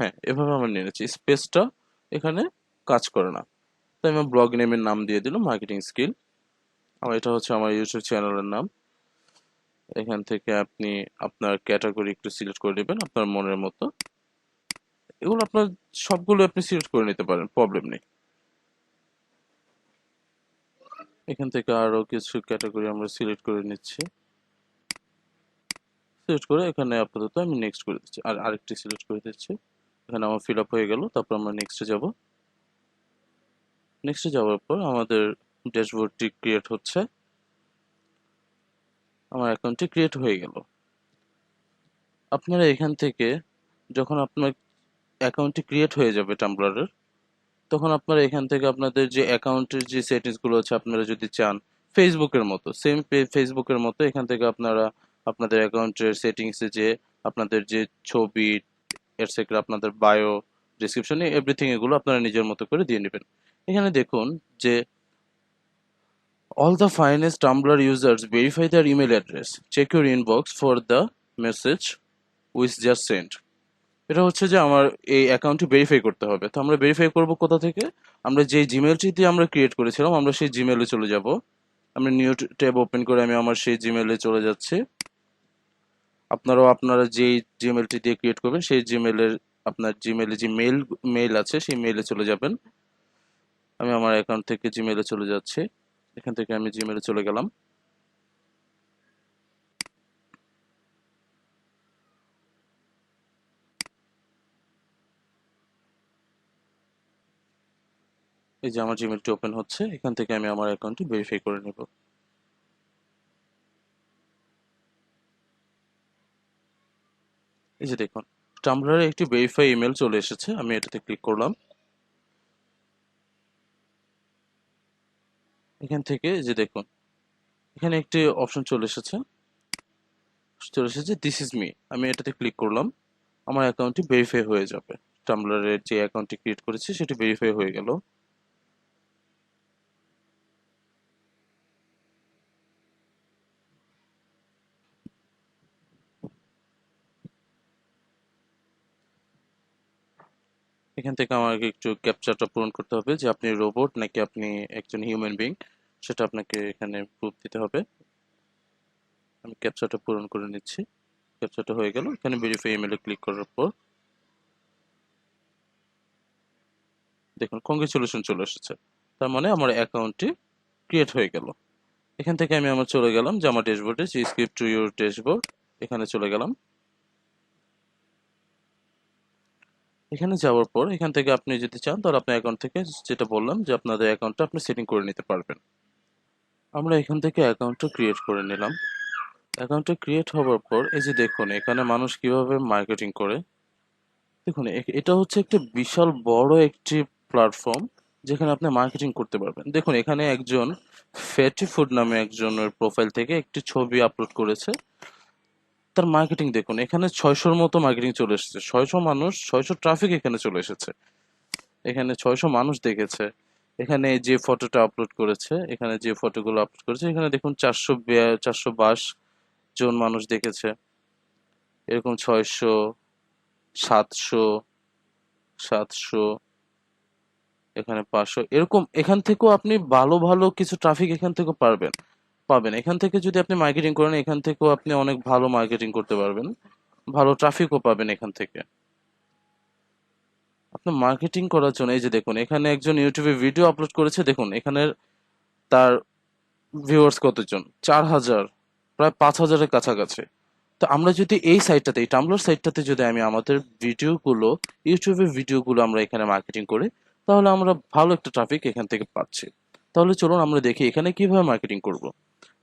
হ্যাঁ, এভাবে আমার নিয়েছি, স্পেসটা এখানে কাজ করে না। তাই আমি ব্লগ নেমের নাম দিয়ে দিলাম মার্কেটিং স্কিল। আমার এটা হচ্ছে আমার ইউটিউব চ্যানেলের নাম। এখান থেকে আপনি আপনার ক্যাটাগরি একটু সিলেক্ট করে নেবেন আপনার মনের মতো। এগুলো আপনার সবগুলো আপনি সিলেক্ট করে নিতে পারেন, প্রবলেম নেই। এখান থেকে আরো কিছু ক্যাটাগরি আমরা সিলেক্ট করে নিচ্ছি। সিলেক্ট করে এখানে আপাতত আমি নেক্সট করে দিচ্ছি, আর আরেকটি সিলেক্ট করে দিচ্ছি। এখানে আমার ফিল আপ হয়ে গেল। তারপর আমরা নেক্সটে যাব। নেক্সটে যাওয়ার পর আমাদের ড্যাশবোর্ডটি ক্রিয়েট হচ্ছে। আমার অ্যাকাউন্টটি ক্রিয়েট হয়ে গেল। আপনারা এখান থেকে যখন আপনার অ্যাকাউন্টটি ক্রিয়েট হয়ে যাবে টাম্বলারের, তখন আপনারা এখান থেকে আপনাদের যে অ্যাকাউন্টের যে সেটিংস গুলো আছে, আপনারা যদি চান ফেসবুকের মতো সেম ফেসবুকের মতো এখান থেকে আপনারা আপনাদের অ্যাকাউন্টের সেটিংসে যে আপনাদের যে ছবি এটসেট্রা, আপনাদের বায়ো, ডিসক্রিপশনে, এভরিথিং এগুলো আপনারা নিজের মতো করে দিয়ে নেবেন। এখানে দেখুন যে all the finest Tumblr users verify their email address. Check your inbox for the message which just sent. এটা হচ্ছে যে আমার এই অ্যাকাউন্টটি ভেরিফাই করতে হবে। তো আমরা ভেরিফাই করব কোথা থেকে? আমরা যে জিমেলটি দিয়ে আমরা ক্রিয়েট করেছিলাম, আমরা সেই জিমেলে চলে যাব। আমরা নিউ ট্যাব ওপেন করে আমি আমার সেই জিমেলে চলে যাচ্ছি। আপনারা যেই জিমেলটি দিয়ে ক্রিয়েট করবেন সেই জিমেলের, আপনার জিমেলে যে মেইল আছে সেই মেইলে চলে যাবেন। আমি আমার অ্যাকাউন্ট থেকে জিমেলে চলে যাচ্ছি। এখান থেকে আমি জিমেলে চলে গেলাম। এই যে আমার জিমেলটি ওপেন হচ্ছে। এখান থেকে আমি আমার অ্যাকাউন্টটি ভেরিফাই করে নেব। এই যে দেখুন, টাম্বলারে একটি ভেরিফাই ইমেল চলে এসেছে। আমি এটাতে ক্লিক করলাম। এখান থেকে যে দেখুন, এখানে একটি অপশন চলে এসেছে দিস ইজ মি। আমি এটাতে ক্লিক করলাম। আমার অ্যাকাউন্টটি ভেরিফাই হয়ে যাবে। টাম্বলারের যে অ্যাকাউন্টটি ক্রিয়েট করেছি সেটি ভেরিফাই হয়ে গেল। এখান থেকে আমাকে একটু ক্যাপচারটা পূরণ করতে হবে যে আপনি রোবট নাকি আপনি একজন হিউম্যান বিং, সেটা আপনাকে এখানে প্রুফ দিতে হবে। আমি ক্যাপচারটা পূরণ করে নিচ্ছি। ক্যাপচারটা হয়ে গেল। এখানে ভেরিফাই ইমেলে ক্লিক করার পর দেখুন কংগ্রেচুলেশন চলে এসেছে। তার মানে আমার অ্যাকাউন্টটি ক্রিয়েট হয়ে গেল। এখান থেকে আমি আমার চলে গেলাম যে আমার ড্যাশবোর্ডে, যে স্ক্রিপ্ট টু ইউর ড্যাশবোর্ড, এখানে চলে গেলাম। এখানে যাওয়ার পর এখান থেকে আপনি যদি চান তাহলে আপনার অ্যাকাউন্ট থেকে, যেটা বললাম যে আপনাদের অ্যাকাউন্টটা আপনি সেটিং করে নিতে পারবেন। আমরা এখান থেকে অ্যাকাউন্টটা ক্রিয়েট করে নিলাম। অ্যাকাউন্টটা ক্রিয়েট হওয়ার পর এই যে দেখুন এখানে মানুষ কিভাবে মার্কেটিং করে। দেখুন এটা হচ্ছে একটা বিশাল বড় একটি প্ল্যাটফর্ম যেখানে আপনি মার্কেটিং করতে পারবেন। দেখুন এখানে একজন ফ্যাটি ফুড নামে একজনের প্রোফাইল থেকে একটি ছবি আপলোড করেছে। তার মার্কেটিং দেখুন, এখানে 600-র মতো মার্কেটিং চলে এসেছে। 600 মানুষ, 600 ট্রাফিক এখানে চলে এসেছে। এখানে 600 মানুষ দেখেছে। এখানে যে ফটোটা আপলোড করেছে, এখানে যে ফটোগুলো আপলোড করেছে, এখানে দেখুন 422 জন মানুষ দেখেছে। এরকম 600, 700, 700, এখানে 500, এরকম এখান থেকেও আপনি ভালো ভালো কিছু ট্রাফিক এখান থেকেও পাবেন। এখান থেকে যদি আপনি মার্কেটিং করেন, এখান থেকেও আপনি অনেক ভালো মার্কেটিং করতে পারবেন, ভালো ট্রাফিকও পাবেন এখান থেকে। আপনার মার্কেটিং করার জন্য এই যে দেখুন এখানে একজন ইউটিউবে ভিডিও আপলোড করেছে। দেখুন এখানে তার ভিউয়ার্স কতজন, 4,000, প্রায় 5,000-এর কাছাকাছি। তো আমরা যদি এই সাইটটাতে, এই টাম্বলার সাইটটাতে যদি আমি আমাদের ভিডিওগুলো, ইউটিউবের ভিডিওগুলো আমরা এখানে মার্কেটিং করি, তাহলে আমরা ভালো একটা ট্রাফিক এখান থেকে পাচ্ছি। তাহলে চলুন আমরা দেখি এখানে কিভাবে মার্কেটিং করব।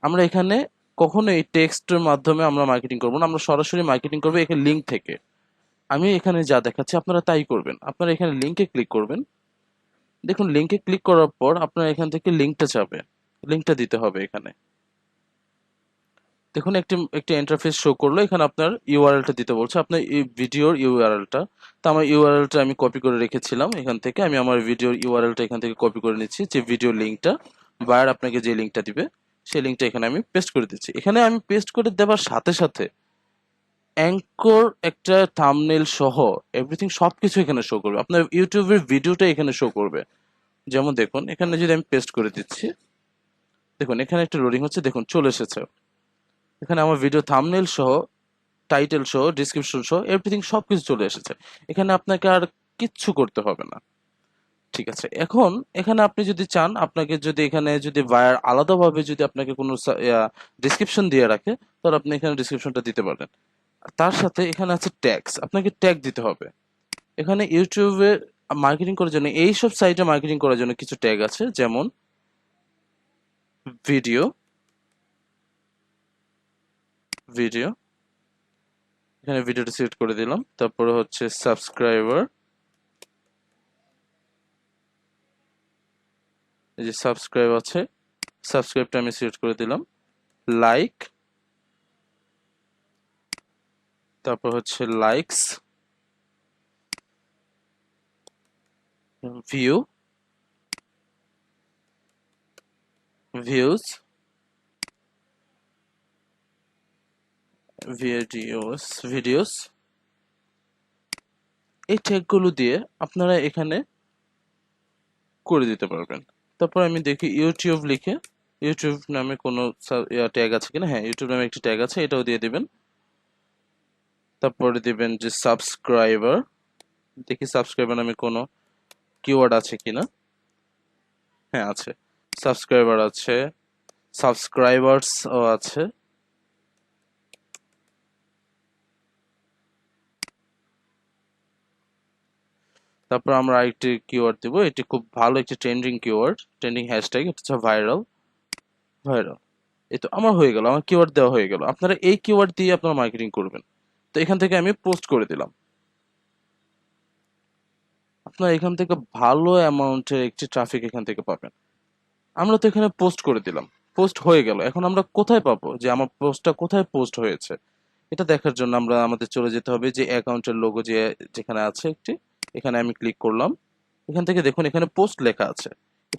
আমরা এখানে কখনো এই টেক্সটের মাধ্যমে আমরা মার্কেটিং করব না, আমরা সরাসরি মার্কেটিং করবো এখানে লিঙ্ক থেকে। আমি এখানে যা দেখাচ্ছি আপনারা তাই করবেন। আপনারা এখানে লিঙ্কে ক্লিক করবেন। দেখুন লিঙ্কে ক্লিক করার পর আপনার এখান থেকে লিঙ্কটা চাবে, লিঙ্কটা দিতে হবে এখানে। দেখুন একটি একটি ইন্টারফেস শো করলো। এখানে আপনার ইউআরএলটা দিতে বলছে, আপনার এই ভিডিওর ইউআরএলটা। তো আমার ইউআরএলটা আমি কপি করে রেখেছিলাম। এখান থেকে আমি আমার ভিডিওর ইউআরএলটা এখান থেকে কপি করে নিচ্ছি, যে ভিডিও লিঙ্কটা, বায়ার আপনাকে যে লিঙ্কটা দিবে সেই লিঙ্কটা এখানে আমি পেস্ট করে দিচ্ছি। এখানে আমি পেস্ট করে দেওয়ার সাথে সাথে অ্যাঙ্কর একটা থাম্বনেল সহ এভরিথিং সবকিছু এখানে শো করবে। আপনার ইউটিউবের ভিডিওটা এখানে শো করবে। যেমন দেখুন এখানে যদি আমি পেস্ট করে দিচ্ছি, দেখুন এখানে একটা লোডিং হচ্ছে, দেখুন চলে এসেছে। এখানে আমার ভিডিও থাম্বনেল সহ, টাইটেল সহ, ডিসক্রিপশন সহ এভরিথিং সবকিছু চলে এসেছে। এখানে আপনাকে আর কিচ্ছু করতে হবে না। ঠিক আছে, এখন এখানে আপনি যদি চান, আপনাকে যদি এখানে যদি বায়ার আলাদাভাবে যদি আপনাকে কোনো ডিসক্রিপশন দিয়ে রাখে, তাহলে আপনি এখানে ডিসক্রিপশনটা দিতে পারেন। তার সাথে এখানে আছে ট্যাগস, আপনাকে ট্যাগ দিতে হবে। এখানে ইউটিউবে মার্কেটিং করার জন্য, এইসব সাইটে মার্কেটিং করার জন্য কিছু ট্যাগ আছে, যেমন ভিডিও, ভিডিও এখানে ভিডিওটা সিলেক্ট করে দিলাম। তারপরে হচ্ছে সাবস্ক্রাইবার, এই যে সাবস্ক্রাইব আছে, সাবস্ক্রাইবটা আমি সিলেক্ট করে দিলাম। লাইক, তারপর হচ্ছে likes, view, views, videos, videos, এই ট্যাগগুলো দিয়ে আপনারা এখানে করে দিতে পারবেন। তারপর আমি দেখি ইউটিউব লিখে, ইউটিউব নামে কোনো ট্যাগ আছে কিনা। হ্যাঁ, ইউটিউব নামে একটি ট্যাগ আছে, এটাও দিয়ে দিবেন। তারপরে দিবেন যে সাবস্ক্রাইবার, দেখি সাবস্ক্রাইবার নামে কোনো কিওয়ার্ড আছে কিনা। হ্যাঁ আছে, সাবস্ক্রাইবার আছে, সাবস্ক্রাইবার্স ও আছে। তারপর আমরা আরেকটি কিওয়ার্ড দিব, এটি খুব ভালো একটি ট্রেন্ডিং কিওয়ার্ড, ট্রেন্ডিং হ্যাশট্যাগ, এটা হচ্ছে ভাইরাল। ভাইরাল, এই তো আমার হয়ে গেল, আমার কিওয়ার্ড দেওয়া হয়ে গেল। আপনারা এই কিওয়ার্ড দিয়ে আপনারা মার্কেটিং করবেন। তো এখান থেকে আমি পোস্ট করে দিলাম। আপনারা এখান থেকে ভালো অ্যামাউন্টের একটি ট্রাফিক এখান থেকে পাবেন। আমরা তো এখানে পোস্ট করে দিলাম, পোস্ট হয়ে গেল। এখন আমরা কোথায় পাবো যে আমার পোস্টটা কোথায় পোস্ট হয়েছে? এটা দেখার জন্য আমাদের চলে যেতে হবে যে অ্যাকাউন্টের লোগো যে যেখানে আছে একটি, এখানে আমি ক্লিক করলাম। এখান থেকে দেখুন এখানে পোস্ট লেখা আছে।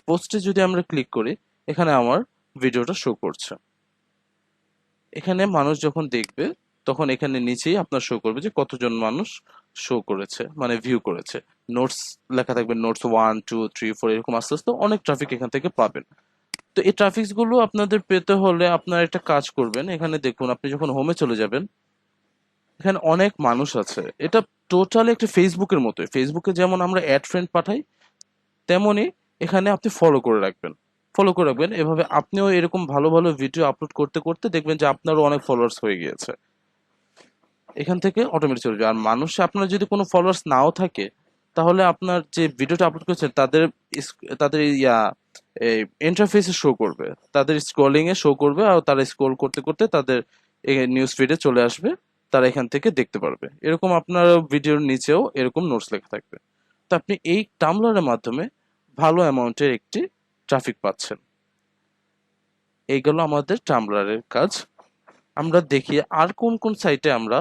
পোস্টে যদি আমরা ক্লিক করি, এখানে আমার ভিডিওটা শো করছে। এখানে মানুষ যখন দেখবে, তখন এখানে নিচেই আপনার শো করবে যে কতজন মানুষ শো করেছে, মানে ভিউ করেছে। নোটস লেখা থাকবে, নোটস 1 2 3 4, এরকম আস্তে আস্তে অনেক ট্রাফিক এখান থেকে পাবেন। তো এই ট্রাফিক গুলো আপনাদের পেতে হলে আপনারা একটা কাজ করবেন। এখানে দেখুন, আপনি যখন হোমে চলে যাবেন, এখানে অনেক মানুষ আছে। এটা টোটালি একটা ফেসবুকের মতোই। ফেসবুকে যেমন আমরা অ্যাড ফ্রেন্ড পাঠাই, তেমনি এখানে আপনি ফলো করে রাখবেন। ফলো করে রাখবেন, এভাবে আপনিও এরকম ভালো ভালো ভিডিও আপলোড করতে করতে দেখবেন যে আপনারও অনেক ফলোয়ার্স হয়ে গিয়েছে। এখান থেকে অটোমেটিক চলে যাবে। আর মানুষে, আপনার যদি কোনো ফলোয়ার্স নাও থাকে, তাহলে আপনার যে ভিডিওটা আপলোড করেছেন তাদের তাদের এই ইন্টারফেসে শো করবে, তাদের স্ক্রলিং এ শো করবে, আর তারা স্ক্রল করতে করতে তাদের নিউজ ফিডে চলে আসবে। তারা এখান থেকে দেখতে পারবে। এরকম আপনার ভিডিওর নিচেও এরকম নোটস লেখা থাকবে। তো আপনি এই টামলারের মাধ্যমে ভালো অ্যামাউন্টের একটি ট্রাফিক পাচ্ছেন। এইগুলো আমাদের টামলারের কাজ। আমরা দেখি আর কোন কোন সাইটে আমরা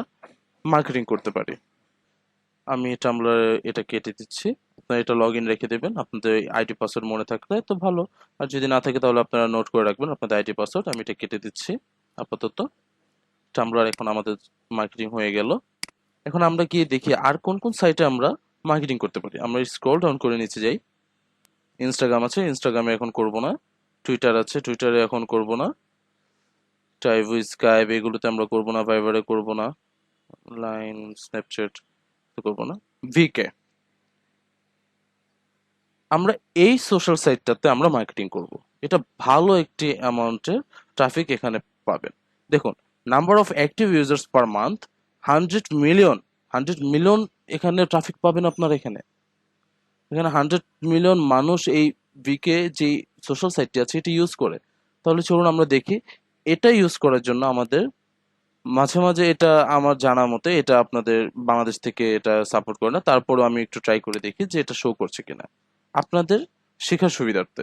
মার্কেটিং করতে পারি। আমি এটা এটা কেটে দিচ্ছি। আপনারা এটা লগ ইন রেখে দেবেন, আপনাদের আইডি পাসওয়ার্ড মনে থাকলে তো ভালো, আর যদি না থাকে তাহলে আপনারা নোট করে রাখবেন আপনাদের আইডি পাসওয়ার্ড। আমি এটা কেটে দিচ্ছি আপাতত। টামলার এখন আমাদের মার্কেটিং হয়ে গেল। এখন আমরা গিয়ে দেখি আর কোন কোন সাইটে আমরা মার্কেটিং করতে পারি। আমরা স্ক্রল ডাউন করে নিচে যাই। ইনস্টাগ্রাম আছে, ইনস্টাগ্রামে এখন করব না। টুইটার আছে, টুইটারে এখন করব না। টাইভু, স্কাইপ এগুলোতে আমরা করব না। ভাইবারে করব না। লাইন, স্ন্যাপচ্যাট করব না। ভিকে, আমরা এই সোশ্যাল সাইটটাতে আমরা মার্কেটিং করব। এটা ভালো একটি অ্যামাউন্টের ট্রাফিক এখানে পাবেন। দেখুন, number of active users per month 100 million. 100 million এখানে ট্রাফিক পাবেন আপনারা। এখানে এখানে 100 মিলিয়ন মানুষ এই উইকে যে সোশ্যাল সাইটটি আছে এটি ইউজ করে। তাহলে চলুন আমরা দেখি। এটা ইউজ করার জন্য আমাদের মাঝে মাঝে, এটা আমার জানা মতে এটা আপনাদের বাংলাদেশ থেকে এটা সাপোর্ট করে না, তারপরেও আমি একটু ট্রাই করে দেখি যে এটা শো করছে কিনা আপনাদের শেখার সুবিধার্থে।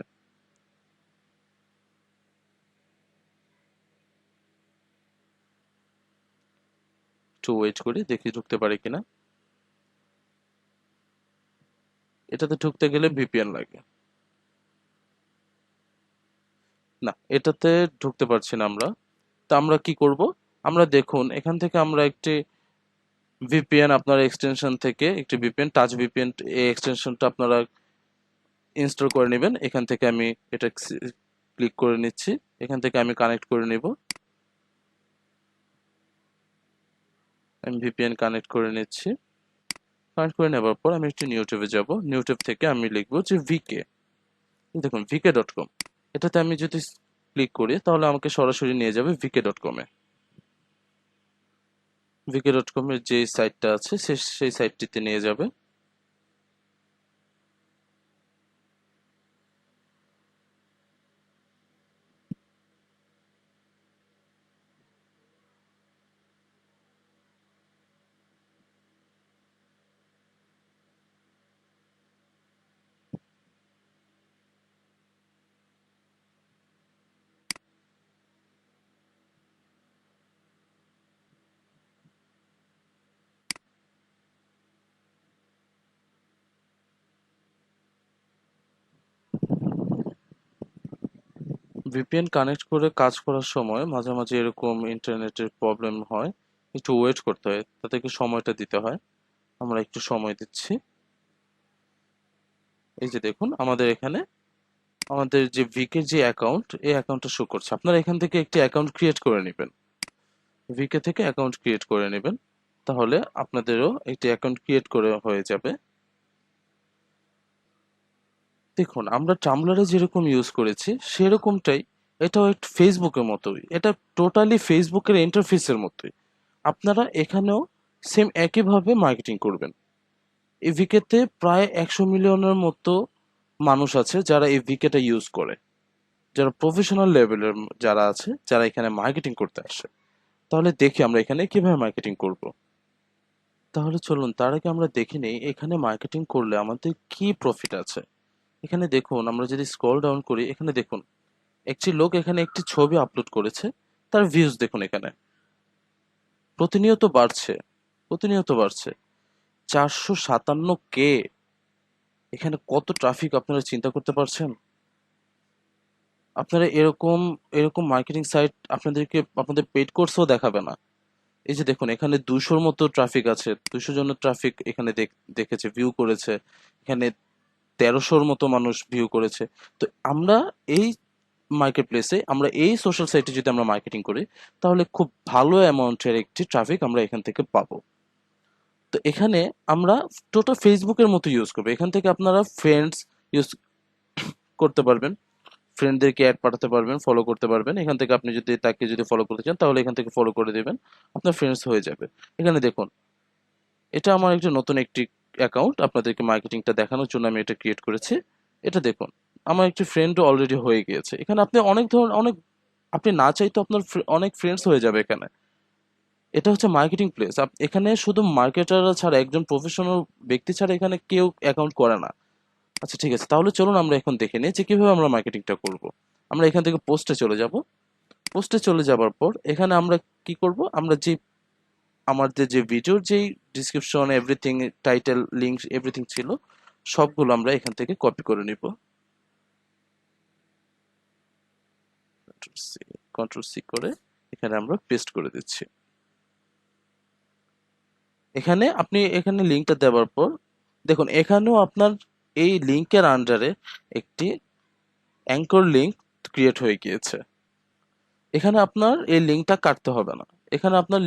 একটু ওয়েট করি, দেখি ঢুকতে পারে কিনা। এটাতে ঢুকতে গেলে ভিপিএন লাগে। না, এটাতে ঢুকতে পারছি না আমরা। তা আমরা কি করব? আমরা দেখুন এখান থেকে আমরা একটি ভিপিএন, আপনার এক্সটেনশন থেকে একটি ভিপিএন, টাচ ভিপিএন, এই এক্সটেনশনটা আপনারা ইনস্টল করে নেবেন। এখান থেকে আমি এটা ক্লিক করে নিচ্ছি। এখান থেকে আমি কানেক্ট করে নিব। আমি ভিপিএন কানেক্ট করে নিচ্ছি। কানেক্ট করে নেবার পর আমি একটু ইউটিউবে যাব। ইউটিউব থেকে আমি লিখবো যে ভিকে, দেখুন vk.com। এটাতে আমি যদি ক্লিক করি তাহলে আমাকে সরাসরি নিয়ে যাবে vk.com এ। vk.com এর যে সাইটটা আছে সেই সাইটটিতে নিয়ে যাবে। ভিপিএন কানেক্ট করে কাজ করার সময় মাঝে মাঝে এরকম ইন্টারনেটের প্রবলেম হয়, একটু ওয়েট করতে হয়, তাদেরকে সময়টা দিতে হয়। আমরা একটু সময় দিচ্ছি। এই যে দেখুন আমাদের এখানে আমাদের যে ভিকে যে অ্যাকাউন্ট, এই অ্যাকাউন্টটা শো করছে। আপনারা এখান থেকে একটি অ্যাকাউন্ট ক্রিয়েট করে নেবেন, ভিকে থেকে অ্যাকাউন্ট ক্রিয়েট করে নেবেন, তাহলে আপনাদেরও একটি অ্যাকাউন্ট ক্রিয়েট করে হয়ে যাবে। দেখুন আমরা টাম্বলারে যেরকম ইউজ করেছি সেরকমটাই এটাও একটু ফেসবুকের মতোই, এটা টোটালি ফেসবুকের ইন্টারফেসের মতোই। আপনারা এখানেও সেম একইভাবে মার্কেটিং করবেন। এই ভিকেতে প্রায় 100 মিলিয়নের মতো মানুষ আছে যারা এই ভিকেটা ইউজ করে, যারা প্রফেশনাল লেভেলের যারা আছে, যারা এখানে মার্কেটিং করতে আসে। তাহলে দেখি আমরা এখানে কিভাবে মার্কেটিং করব। তাহলে চলুন তার আগে আমরা দেখে নেই এখানে মার্কেটিং করলে আমাদের কি প্রফিট আছে। এখানে দেখুন আমরা যদি স্ক্রল ডাউন করি, এখানে দেখুন একটি লোক এখানে একটি ছবি আপলোড করেছে, তার ভিউজ দেখুন এখানে প্রতিনিয়ত বাড়ছে, প্রতিনিয়ত বাড়ছে 457K। এখানে কত ট্রাফিক আপনারা চিন্তা করতে পারছেন? আপনারা এরকম এরকম মার্কেটিং সাইট আপনাদেরকে আপনাদের পেড কোর্সও দেখাবে না। এই যে দেখুন এখানে 200-র মতো ট্রাফিক আছে, 200 জনের ট্রাফিক এখানে দেখেছে, ভিউ করেছে। এখানে 1300-র মতো মানুষ ভিউ করেছে। তো আমরা এই মার্কেট প্লেসে, আমরা এই সোশ্যাল সাইটে যদি আমরা মার্কেটিং করি তাহলে খুব ভালো অ্যামাউন্টের একটি ট্রাফিক আমরা এখান থেকে পাবো। তো এখানে আমরা টোটাল ফেসবুকের মতো ইউজ করবো। এখান থেকে আপনারা ফ্রেন্ডস ইউজ করতে পারবেন, ফ্রেন্ডদেরকে অ্যাড পাঠাতে পারবেন, ফলো করতে পারবেন। এখান থেকে আপনি যদি তাকে যদি ফলো করতে চান তাহলে এখান থেকে ফলো করে দেবেন, আপনার ফ্রেন্ডস হয়ে যাবে। এখানে দেখুন এটা আমার একটা নতুন একটি অ্যাকাউন্ট, আপনাদেরকে মার্কেটিংটা দেখানোর জন্য আমি এটা ক্রিয়েট করেছি। এটা দেখুন আমার একটি ফ্রেন্ডও অলরেডি হয়ে গিয়েছে। এখানে আপনি অনেক ধরনের অনেক, আপনি না চাইতো আপনার অনেক ফ্রেন্ডস হয়ে যাবে এখানে। এটা হচ্ছে মার্কেটিং প্লেস। এখানে শুধু মার্কেটাররা ছাড়া, একজন প্রফেশনাল ব্যক্তি ছাড়া এখানে কেউ অ্যাকাউন্ট করে না। আচ্ছা ঠিক আছে, তাহলে চলুন আমরা এখন দেখে নিই যে কিভাবে আমরা মার্কেটিংটা করব। আমরা এখান থেকে পোস্টে চলে যাব। পোস্টে চলে যাবার পর এখানে আমরা কি করব, আমরা যে আমাদের যে ভিডিওর যেই description everything, title, link everything ছিল সবগুলো আমরা এখান থেকে কপি করে নিব। কন্ট্রোল সি করে এখানে আমরা পেস্ট করে দিচ্ছি। এখানে আপনি এখানে লিংকটা দেওয়ার পর দেখুন এখানেও আপনার এই লিংকের আন্ডারে একটি অ্যাঙ্কর লিংক ক্রিয়েট হয়ে গিয়েছে। এখানে আপনার এই লিংকটা কাটতে হবে না, এখানে আপনার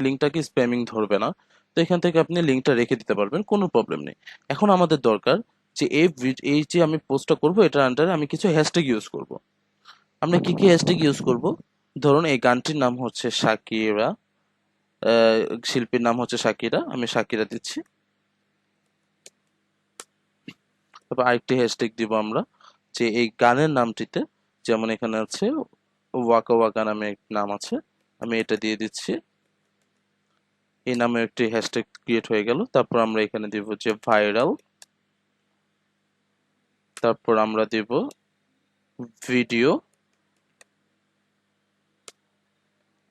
লিংকটাকে স্প্যামিং ধরবে না। তো এখান থেকে আপনি লিংকটা রেখে দিতে পারবেন, কোনো প্রবলেম নেই। এখন আমাদের দরকার যে এই যে আমি পোস্টটা করব এটার আন্ডারে আমি কিছু হ্যাশট্যাগ ইউজ করব। আমরা কি কি হ্যাশট্যাগ ইউজ করব? ধরুন এই গানটির নাম হচ্ছে শাকিরা, শিল্পীর নাম হচ্ছে শাকিরা, আমি শাকিরা দিচ্ছি। তারপর আরেকটি হ্যাশট্যাগ দিব আমরা যে এই গানের নামটিতে, যেমন এখানে আছে ওয়াকা ওয়াকা নামে এক নাম আছে, আমি এটা দিয়ে দিচ্ছি। এই নামে একটি হ্যাশট্যাগ ক্রিয়েট হয়ে গেল। তারপর আমরা এখানে দিব যে ভাইরাল, তারপর আমরা দিব ভিডিও,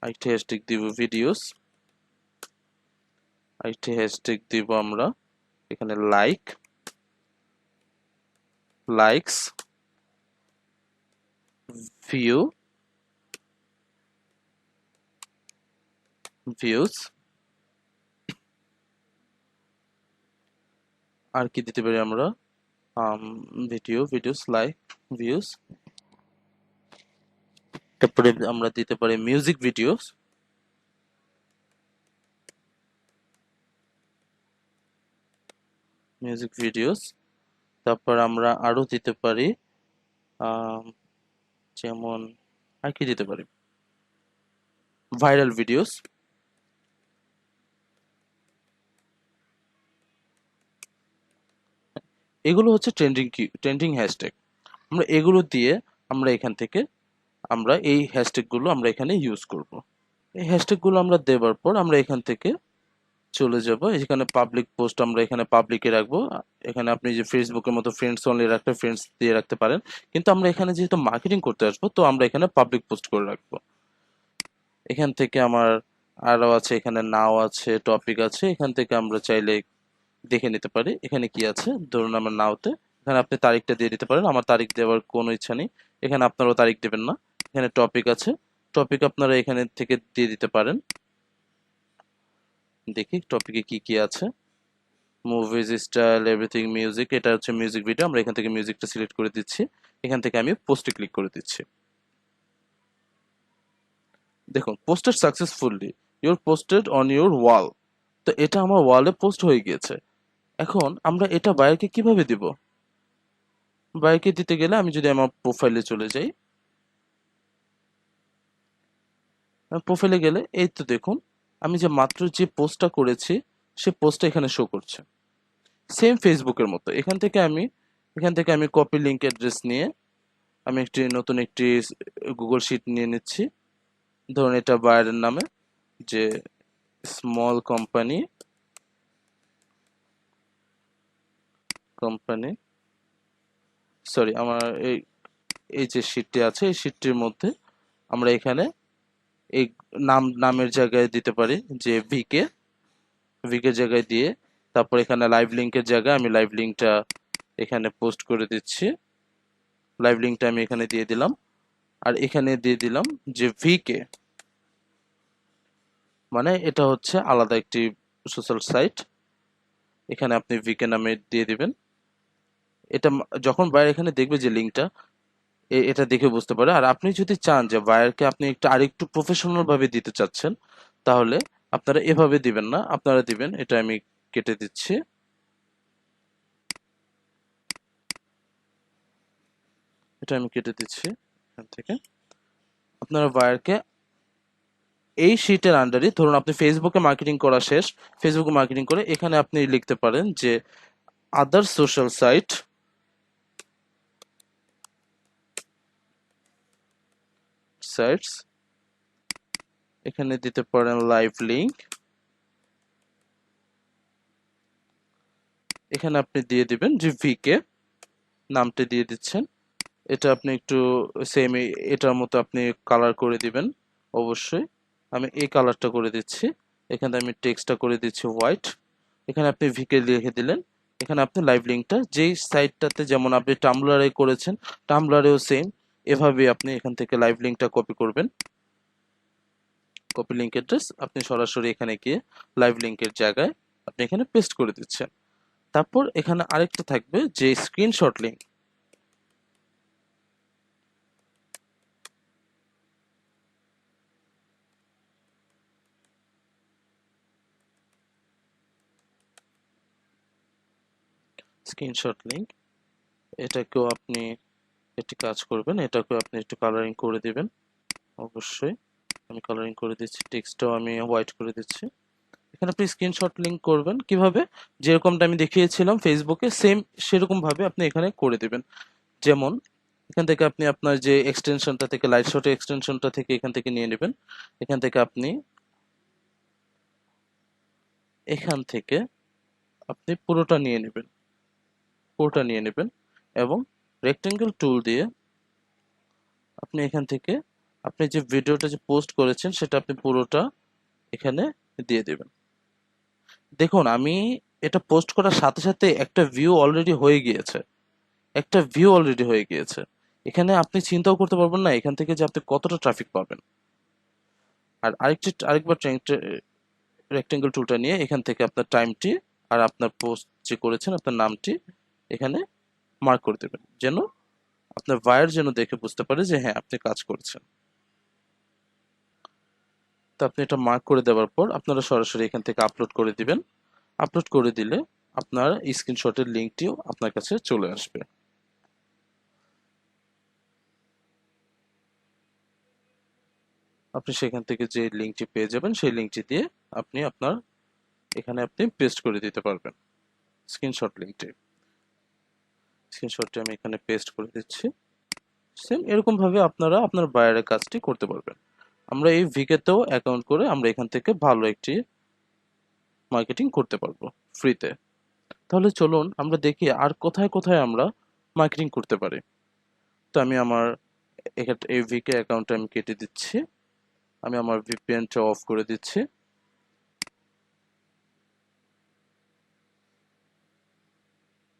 আরেকটি হ্যাশট্যাগ দিব ভিডিওস, আরেকটি হ্যাশট্যাগ দিব আমরা এখানে লাইকস, ভিউজ। আর কি দিতে পারি আমরা? Videos, like, views. তারপরে আমরা দিতে পারি মিউজিক ভিডিওস। Music videos. তারপর আমরা আরো দিতে পারি আম, যেমন আর কি দিতে পারি, ভাইরাল ভিডিওস। এগুলো হচ্ছে ট্রেন্ডিং হ্যাশট্যাগ। আমরা এগুলো দিয়ে আমরা এখান থেকে আমরা এই হ্যাশট্যাগ গুলো আমরা এখানে ইউজ করব। এই হ্যাশট্যাগ গুলো আমরা দেওয়ার পর আমরা এখান থেকে চলে যাব এখানে পাবলিক পোস্ট, আমরা এখানে পাবলিকে রাখবো। এখানে আপনি যে ফেসবুকের মতো ফ্রেন্ডস অনলি রাখতে ফ্রেন্ডস দিয়ে রাখতে পারেন, কিন্তু আমরা এখানে যেহেতু মার্কেটিং করতে আসবো তো আমরা এখানে পাবলিক পোস্ট করে রাখবো। এখান থেকে আমার আরো আছে, এখানে নাও আছে, টপিক আছে, এখান থেকে আমরা চাইলে দেখে নিতে পারি এখানে কি আছে। ধরুন আমার নাওতে এখানে আপনি তারিখটা দিয়ে দিতে পারেন, আমার তারিখ দেওয়ার কোনো ইচ্ছা নেই, এখানে আপনারাও তারিখ দেবেন না। এখানে টপিক আছে, টপিক আপনারা এখানে থেকে দিয়ে দিতে পারেন। দেখি টপিকে কি কি আছে। মুভিজ, স্টাইল, এভরিথিং, মিউজিক, এটা হচ্ছে মিউজিক ভিডিও, আমরা এখান থেকে মিউজিকটা সিলেক্ট করে দিচ্ছি। এখান থেকে আমি পোস্টে ক্লিক করে দিচ্ছি। দেখুন posted successfully, your posted on your wall. তো এটা আমার ওয়ালে পোস্ট হয়ে গিয়েছে। এখন আমরা এটা বায়ারকে কিভাবে দিব? বায়ারকে দিতে গেলে আমি যদি আমার প্রোফাইলে চলে যাই, প্রোফাইলে গেলে এই তো দেখুন আমি যে মাত্র যে পোস্টটা করেছি সে পোস্টটা এখানে শো করছে, সেম ফেসবুকের মতো। এখান থেকে আমি কপি লিংক অ্যাড্রেস নিয়ে আমি নতুন একটি গুগল শিট নিয়ে নিচ্ছি। ধরুন এটা বায়ারের নামে, যে স্মল কোম্পানি সরি আমার এই এই যে শিটটি আছে এই শিটটির মধ্যে আমরা এখানে এই নামের জায়গায় দিতে পারি যে ভিকে জায়গায় দিয়ে, তারপর এখানে লাইভ লিংকের জায়গায় আমি লাইভ লিংকটা এখানে পোস্ট করে দিচ্ছি। লাইভ লিংকটা আমি এখানে দিয়ে দিলাম, আর এখানে দিয়ে দিলাম যে ভিকে, মানে এটা হচ্ছে আলাদা একটি সোশ্যাল সাইট। এখানে আপনি ভিকে নামে দিয়ে দিবেন। এটা যখন বায়ার এখানে দেখবে যে লিঙ্কটা, এটা দেখে বুঝতে পারে। আর আপনি যদি চান যে বায়ারকে আপনি একটু আরেকটু প্রফেশনাল ভাবে দিতে চাচ্ছেন, তাহলে আপনারা এভাবে দিবেন না, আপনারা দিবেন, এটা আমি কেটে দিচ্ছি। এটা আমি কেটে দিচ্ছি এখান থেকে। আপনারা বায়ারকে এই শিটের আন্ডারে, ধরুন আপনি ফেসবুকে মার্কেটিং করা শেষ, ফেসবুকে মার্কেটিং করে এখানে আপনি লিখতে পারেন যে আদার সোশ্যাল সাইটস, এখানে দিতে পারেন লাইভ লিংক, এখানে আপনি দিয়ে দিবেন যে ভিকে নামটা দিয়ে দিচ্ছেন। এটা আপনি একটু সেম এটার মতো আপনি কালার করে দিবেন অবশ্যই। আমি এই কালারটা করে দিচ্ছি। এখানে আমি টেক্সটটা করে দিচ্ছি হোয়াইট। এখানে আপনি ভিকে লিখে দিলেন। এখানে আপনি লাইভ লিঙ্কটা যেই সাইটটাতে যেমন আপনি টামব্লারে করেছেন, টামব্লারেও সেম এভাবে আপনি এখান থেকে লাইভ লিঙ্কটা কপি করবেন। কপি লিঙ্ক অ্যাড্রেস আপনি সরাসরি এখানে গিয়ে লাইভ লিঙ্কের জায়গায় আপনি এখানে পেস্ট করে দিচ্ছেন। তারপর এখানে আরেকটা থাকবে যে স্ক্রিনশট লিঙ্ক। স্ক্রিনশট লিঙ্ক এটাকেও আপনি একটি কাজ করবেন, এটাকেও আপনি একটু কালারিং করে দিবেন অবশ্যই। আমি কালারিং করে দিচ্ছি, টেক্সটটাও আমি হোয়াইট করে দিচ্ছি। এখানে আপনি স্ক্রিনশট লিঙ্ক করবেন কিভাবে, যেরকমটা আমি দেখিয়েছিলাম ফেসবুকে সেম সেরকম ভাবে আপনি এখানে করে দিবেন। যেমন এখান থেকে আপনি আপনার যে এক্সটেনশনটা থেকে লাইট শটের এক্সটেনশনটা থেকে এখান থেকে নিয়ে নেবেন। এখান থেকে আপনি পুরোটা নিয়ে নেবেন, এবং রেক্টেঙ্গেল টুল দিয়ে আপনি এখান থেকে আপনি যে ভিডিওটা যে পোস্ট করেছেন সেটা আপনি পুরোটা এখানে দিয়ে দেবেন। দেখুন আমি এটা পোস্ট করার সাথে সাথে একটা ভিউ অলরেডি হয়ে গিয়েছে। এখানে আপনি চিন্তাও করতে পারবেন না এখান থেকে যে আপনি কতটা ট্রাফিক পাবেন। আর আরেকবার রেক্টেঙ্গেল টুলটা নিয়ে এখান থেকে আপনার টাইমটি আর আপনার পোস্ট যে করেছেন আপনার নামটি এখানে মার্ক করে দেবেন, যেন আপনার বায়ার যেন দেখে বুঝতে পারে যে হ্যাঁ আপনি কাজ করছেন। তো আপনি এটা মার্ক করে দেওয়ার পর আপনারা সরাসরি এখান থেকে আপলোড করে দিবেন। আপলোড করে দিলে আপনার স্ক্রিনশটের লিঙ্কটিও আপনার কাছে চলে আসবে। আপনি সেখান থেকে যে লিঙ্কটি পেয়ে যাবেন সেই লিঙ্কটি দিয়ে আপনি আপনার এখানে আপনি পেস্ট করে দিতে পারবেন স্ক্রিনশট লিঙ্কটি। স্ক্রিনশটটি আমি এখানে পেস্ট করে দিচ্ছি। সেম এরকম ভাবে আপনারা আপনার বাইরের কাজটি করতে পারবেন। আমরা এই ভিকেতেও অ্যাকাউন্ট করে আমরা এখান থেকে ভালো একটি মার্কেটিং করতে পারবো ফ্রিতে। তাহলে চলুন আমরা দেখি আর কোথায় কোথায় আমরা মার্কেটিং করতে পারি। তো আমি আমার এই ভিকে অ্যাকাউন্টটা আমি কেটে দিচ্ছি। আমি আমার ভিপিএনটা অফ করে দিচ্ছি।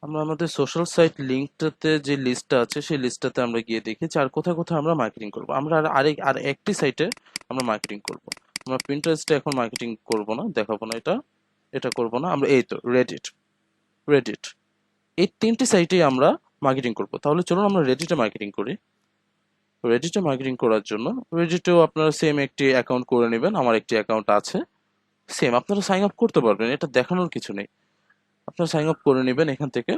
আমরা আমাদের সোশ্যাল সাইট লিঙ্কটাতে যে লিস্টটা আছে সেই লিস্টটাতে আমরা গিয়ে দেখি যে আর কোথায় কোথায় আমরা মার্কেটিং করব। আমরা আর একটি সাইটে আমরা মার্কেটিং করব। আমরা পিন্টারেস্টে এখন মার্কেটিং করব না, দেখাবো না, এটা করব না। আমরা এই তো রেডিট এই তিনটি সাইটেই আমরা মার্কেটিং করব। তাহলে চলুন আমরা রেডিটে মার্কেটিং করি। রেডিটে মার্কেটিং করার জন্য রেডিটেও আপনারা সেম একটি অ্যাকাউন্ট করে নেবেন। আমার একটি অ্যাকাউন্ট আছে, সেম আপনারা সাইন আপ করতে পারবেন, এটা দেখানোর কিছু নেই। আপনারা সাইন আপ করে নেবেন এখান থেকে।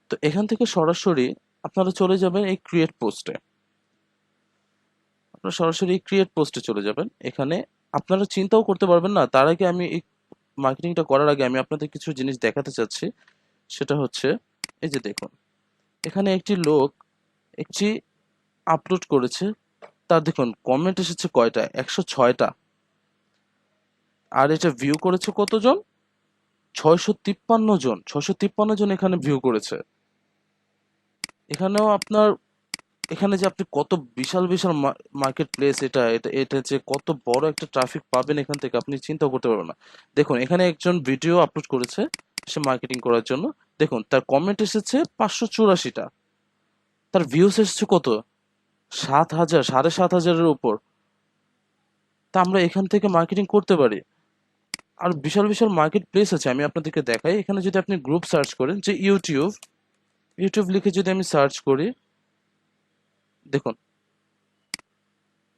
তো এখান থেকে সরাসরি আপনারা চলে যাবেন এই ক্রিয়েট পোস্টে। আপনারা সরাসরি এই ক্রিয়েট পোস্টে চলে যাবেন। এখানে আপনারা চিন্তাও করতে পারবেন না। তার আগে আমি এই মার্কেটিংটা করার আগে আমি আপনাদের কিছু জিনিস দেখাতে চাচ্ছি। সেটা হচ্ছে এই যে দেখুন, এখানে একটি লোক একটি আপলোড করেছে, তার দেখুন কমেন্ট এসেছে কয়টা, 106টা। আর এটা ভিউ করেছে কতজন, 653 জন। 653 জন এখানে ভিউ করেছে। এখানেও আপনার এখানে যে আপনি কত বিশাল বিশাল মার্কেট প্লেস, এটা যে কত বড় একটা ট্রাফিক পাবেন এখান থেকে আপনি চিন্তা করতে পারবেন না। দেখুন এখানে একজন ভিডিও আপলোড করেছে সে মার্কেটিং করার জন্য। দেখুন তার কমেন্ট এসেছে 584টা, তার ভিউস এসেছে কত, 7,000, 7,500-এর উপর। তা আমরা এখান থেকে মার্কেটিং করতে পারি। আর বিশাল বিশাল মার্কেট প্লেস আছে, আমি আপনাদেরকে দেখাই। এখানে যদি আপনি গ্রুপ সার্চ করেন, যে ইউটিউব লিখে যদি আমি সার্চ করি, দেখুন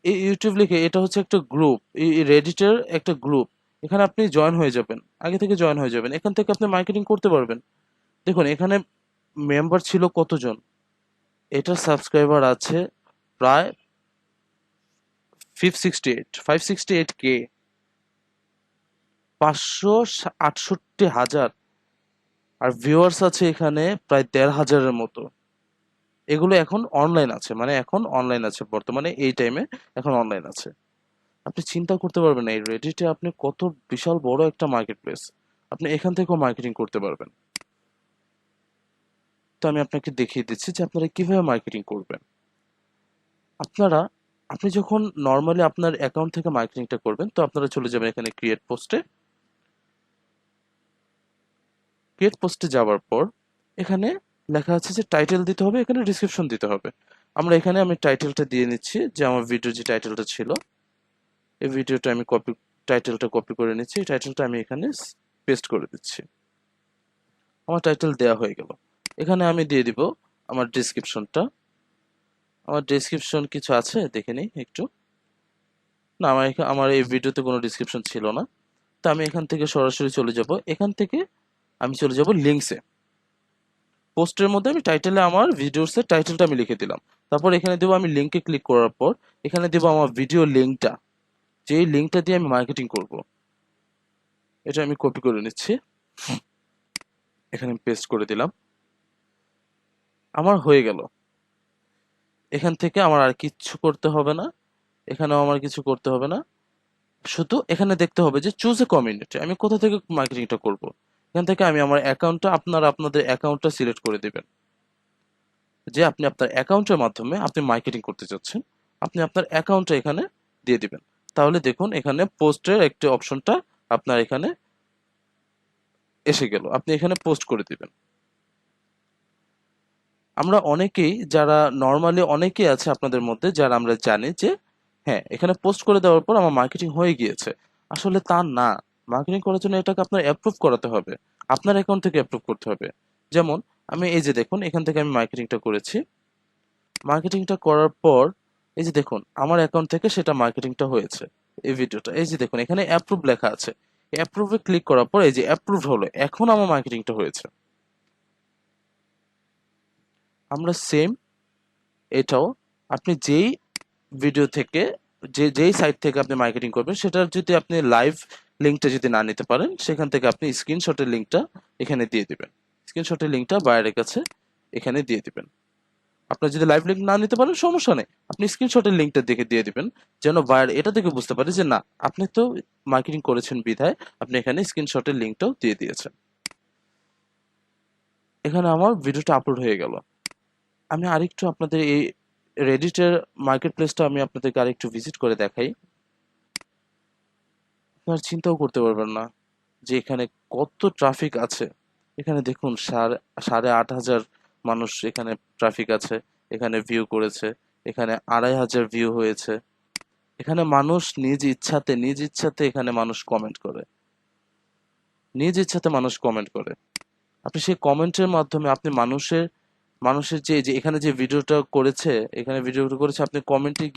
এই ইউটিউব লিখে, এটা হচ্ছে একটা গ্রুপ, এই রেডিটের একটা গ্রুপ। এখানে আপনি জয়েন হয়ে যাবেন, আগে থেকে জয়েন হয়ে যাবেন। এখান থেকে আপনি মার্কেটিং করতে পারবেন। দেখুন এখানে মেম্বার ছিল কতজন, এটার সাবস্ক্রাইবার আছে প্রায় 568K, 568,000। আর ভিউয়ার্স আছে এখানে প্রায় 1,500-এর মতো। এগুলো এখন অনলাইন আছে, মানে এখন অনলাইন আছে বর্তমানে, এই টাইমে এখন অনলাইন আছে। আপনি চিন্তা করতে পারবেন না এই রেডিটে আপনি কত বিশাল বড় একটা মার্কেট প্লেস। আপনি এখান থেকেও মার্কেটিং করতে পারবেন। তো আমি আপনাকে দেখিয়ে দিচ্ছি যে আপনারা কিভাবে মার্কেটিং করবেন। আপনারা আপনি যখন নর্মালি আপনার অ্যাকাউন্ট থেকে মার্কেটিংটা করবেন, তো আপনারা চলে যাবেন এখানে ক্রিয়েট পোস্টে। ক্রিয়েট পোস্টে যাওয়ার পর এখানে লেখা আছে যে টাইটেল দিতে হবে, এখানে ডিসক্রিপশন দিতে হবে। আমি টাইটেলটা দিয়ে নিচ্ছি, যে আমার ভিডিওর যে টাইটেলটা ছিল, এই ভিডিওটা আমি টাইটেলটা কপি করে নিচ্ছি। এই টাইটেলটা আমি এখানে পেস্ট করে দিচ্ছি। আমার টাইটেল দেয়া হয়ে গেল। এখানে আমি দিয়ে দিব আমার ডেসক্রিপশনটা। আমার ডেসক্রিপশন কিছু আছে দেখে নিই একটু। না, আমার এই ভিডিওতে কোনো ডেসক্রিপশন ছিল না। তো আমি এখান থেকে সরাসরি চলে যাব, এখান থেকে আমি চলে যাব লিঙ্কসে। পোস্টের মধ্যে আমি টাইটেলে আমার ভিডিওসের টাইটেলটা আমি লিখে দিলাম। তারপর এখানে দেবো আমি লিঙ্কে ক্লিক করার পর এখানে দেবো আমার ভিডিও লিঙ্কটা, যেই লিঙ্কটা দিয়ে আমি মার্কেটিং করব। এটা আমি কপি করে নিচ্ছি, এখানে পেস্ট করে দিলাম। আমার হয়ে গেল। এখান থেকে আমার আর কিচ্ছু করতে হবে না, এখানেও আমার কিছু করতে হবে না। শুধু এখানে দেখতে হবে যে চুজ এ কমিউনিটি, আমি কোথা থেকে মার্কেটিংটা করব। এখান থেকে আমি আমার অ্যাকাউন্টটা, আপনাদের অ্যাকাউন্টটা সিলেক্ট করে দিবেন, যে আপনি আপনার অ্যাকাউন্টের মাধ্যমে আপনি মার্কেটিং করতে চাচ্ছেন। আপনি আপনার অ্যাকাউন্টটা এখানে দিয়ে দিবেন। তাহলে দেখুন এখানে পোস্টের একটি অপশনটা আপনার এখানে এসে গেল, আপনি এখানে পোস্ট করে দিবেন। আমরা অনেকেই, যারা নর্মালি অনেকেই আছে আপনাদের মধ্যে যারা আমরা জানি যে হ্যাঁ এখানে পোস্ট করে দেওয়ার পর আমার মার্কেটিং হয়ে গিয়েছে। আসলে তা না, মার্কেটিং করার জন্য এটাকে আপনার অ্যাপ্রুভ করাতে হবে, আপনার অ্যাকাউন্ট থেকে অ্যাপ্রুভ করতে হবে। যেমন আমি এই যে দেখুন এখান থেকে আমি মার্কেটিংটা করেছি। মার্কেটিংটা করার পর এই যে দেখুন আমার অ্যাকাউন্ট থেকে সেটা মার্কেটিংটা হয়েছে। এই ভিডিওটা এই যে দেখুন এখানে অ্যাপ্রুভ লেখা আছে। অ্যাপ্রুভে ক্লিক করার পর এই যে অ্যাপ্রুভ হলো, এখন আমার মার্কেটিংটা হয়েছে। আমরা সেম এটাও আপনি যেই ভিডিও থেকে যেই সাইট থেকে আপনি মার্কেটিং করবেন সেটার যদি আপনি লাইভ লিঙ্কটা যদি না নিতে পারেন, সেখান থেকে আপনি স্ক্রিনশটের লিঙ্কটা এখানে দিয়ে দিবেন। স্ক্রিনশটের লিঙ্কটা বায়ারের কাছে এখানে দিয়ে দিবেন। আপনার যদি লাইভ লিঙ্ক না নিতে পারেন সমস্যা নেই, আপনি স্ক্রিনশটের লিঙ্কটা দেখে দিয়ে দিবেন, যেন বায়ার এটা দেখে বুঝতে পারে যে না, আপনি তো মার্কেটিং করেছেন বিধায় আপনি এখানে স্ক্রিনশটের লিঙ্কটাও দিয়ে দিয়েছেন। এখানে আমার ভিডিওটা আপলোড হয়ে গেল। আমি আরেকটু আপনাদের এই রেডিটের মার্কেট প্লেসটা আমি আপনাদেরকে আরেকটু ভিজিট করে দেখাই। আপনার চিন্তাও করতে পারবেন না যে এখানে কত ট্রাফিক আছে। এখানে দেখুন 8,500 মানুষ এখানে ট্রাফিক আছে, এখানে ভিউ করেছে, এখানে 2,500 ভিউ হয়েছে। এখানে মানুষ নিজ ইচ্ছাতে এখানে মানুষ কমেন্ট করে, নিজ ইচ্ছাতে মানুষ কমেন্ট করে। আপনি সেই কমেন্টের মাধ্যমে আপনি মানুষের যে এখানে যে ভিডিওটা করেছে, এখানে ভিডিওটা করেছে, আপনি কমেন্টে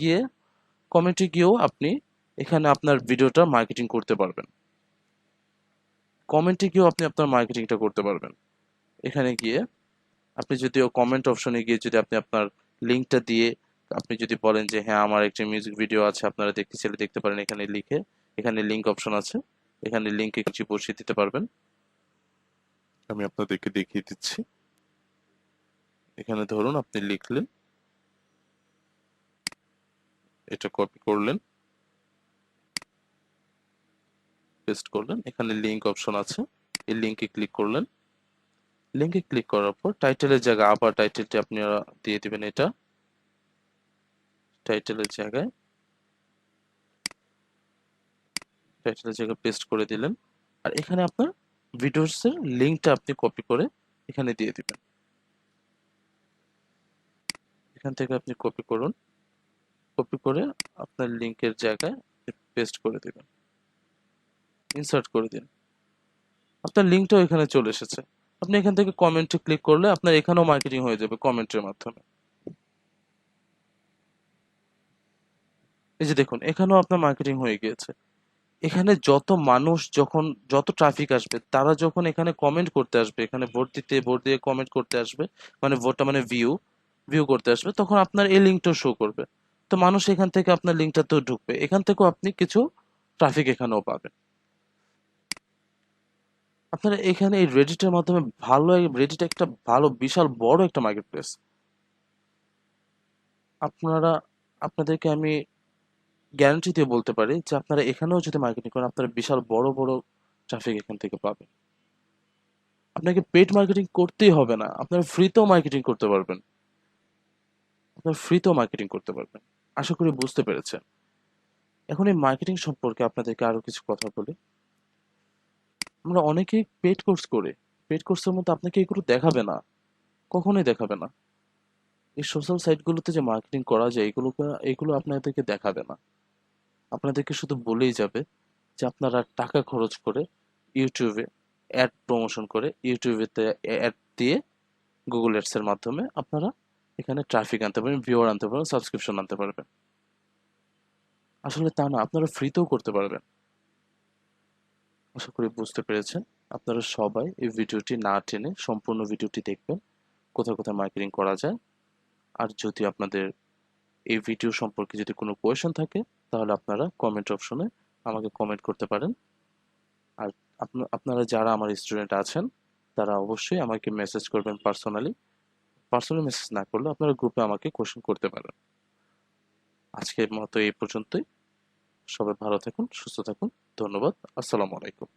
গিয়েও আপনি এখানে আপনার ভিডিওটা মার্কেটিং করতে পারবেন। কমেন্টে গিয়েও আপনি আপনার মার্কেটিংটা করতে পারবেন। এখানে গিয়ে আপনি যদি কমেন্ট অপশনে গিয়ে যদি আপনি আপনার লিঙ্কটা দিয়ে আপনি যদি বলেন যে হ্যাঁ আমার একটি মিউজিক ভিডিও আছে, আপনারা দেখতে চাইলে দেখতে পারেন, এখানে লিখে এখানে লিঙ্ক অপশন আছে, এখানে লিঙ্কে কিছু বসিয়ে দিতে পারবেন। আমি আপনাদেরকে দেখিয়ে দিচ্ছি। এখানে ধরুন আপনি লিখলেন, এটা কপি করলেন, পেস্ট করলেন, এখানে লিঙ্ক অপশন আছে, এই লিঙ্কে ক্লিক করলেন। লিঙ্কে ক্লিক করার পর টাইটেলের জায়গায় আবার টাইটেলটি আপনারা দিয়ে দিবেন। এটা টাইটেলের জায়গায় পেস্ট করে দিলেন। আর এখানে আপনার ভিডিওসের লিঙ্কটা আপনি কপি করে এখানে দিয়ে দিবেন। এখান থেকে আপনি কপি করুন, কপি করে আপনার লিঙ্কের জায়গায় পেস্ট করে দিবেন, ইনসার্ট করে দিন। আপনার লিঙ্কটাও এখানে চলে এসেছে। আপনি এখান থেকে কমেন্টে ক্লিক করলে আপনার এখানেও মার্কেটিং হয়ে যাবে কমেন্টের মাধ্যমে। এই যে দেখুন, এখানেও আপনার মার্কেটিং হয়ে গিয়েছে। এখানে যত ট্রাফিক আসবে, তারা যখন এখানে কমেন্ট করতে আসবে, এখানে ভোট দিয়ে কমেন্ট করতে আসবে, মানে ভোটটা মানে ভিউ করতে আসবে, তখন আপনার এই লিঙ্কটাও শো করবে। তো মানুষ এখান থেকে আপনার লিঙ্কটাতেও ঢুকবে, এখান থেকেও আপনি কিছু ট্রাফিক এখানেও পাবেন। আপনারা এখানে এই রেডিটের মাধ্যমে রেডিট একটা ভালো বিশাল বড় একটা মার্কেট প্লেস। আপনারা আপনাদেরকে আমি গ্যারান্টি দিয়ে বলতে পারি যে আপনারা এখানেও যদি মার্কেটিং করেন, আপনারা বিশাল বড় বড় ট্রাফিক এখান থেকে পাবেন। আপনাকে পেড মার্কেটিং করতেই হবে না, আপনারা ফ্রিতেও মার্কেটিং করতে পারবেন। আপনারা ফ্রিতেও মার্কেটিং করতে পারবেন। আশা করি বুঝতে পেরেছেন। এখন এই মার্কেটিং সম্পর্কে আপনাদেরকে আরো কিছু কথা বলি। আমরা অনেকেই পেড কোর্স করে, পেড কোর্সের মধ্যে আপনাকে এগুলো দেখাবে না, কখনোই দেখাবে না। এই সোশ্যাল সাইটগুলোতে যে মার্কেটিং করা যায়, এগুলো আপনাদেরকে দেখাবে না। আপনাদেরকে শুধু বলেই যাবে যে আপনারা টাকা খরচ করে ইউটিউবে অ্যাড প্রমোশন করে, ইউটিউবেতে অ্যাড দিয়ে গুগল অ্যাডস এর মাধ্যমে আপনারা এখানে ট্রাফিক আনতে পারবেন, ভিউয়ার আনতে পারবেন, সাবস্ক্রিপশন আনতে পারবেন। আসলে তা না, আপনারা ফ্রিতেও করতে পারবেন। আশা করি বুঝতে পেরেছেন। আপনারা সবাই এই ভিডিওটি না টেনে সম্পূর্ণ ভিডিওটি দেখবেন, কোথায় কোথায় মার্কেটিং করা যায়। আর যদি আপনাদের এই ভিডিও সম্পর্কে যদি কোনো কোয়েশন থাকে, তাহলে আপনারা কমেন্ট অপশনে আমাকে কমেন্ট করতে পারেন। আর আপনারা যারা আমার স্টুডেন্ট আছেন, তারা অবশ্যই আমাকে মেসেজ করবেন পার্সোনালি। পার্সোনালি মেসেজ না করলে আপনারা গ্রুপে আমাকে কোয়েশন করতে পারেন। আজকের মতো এই পর্যন্তই। সবাই ভালো থাকুন, সুস্থ থাকুন। ধন্যবাদ। আসসালামু আলাইকুম।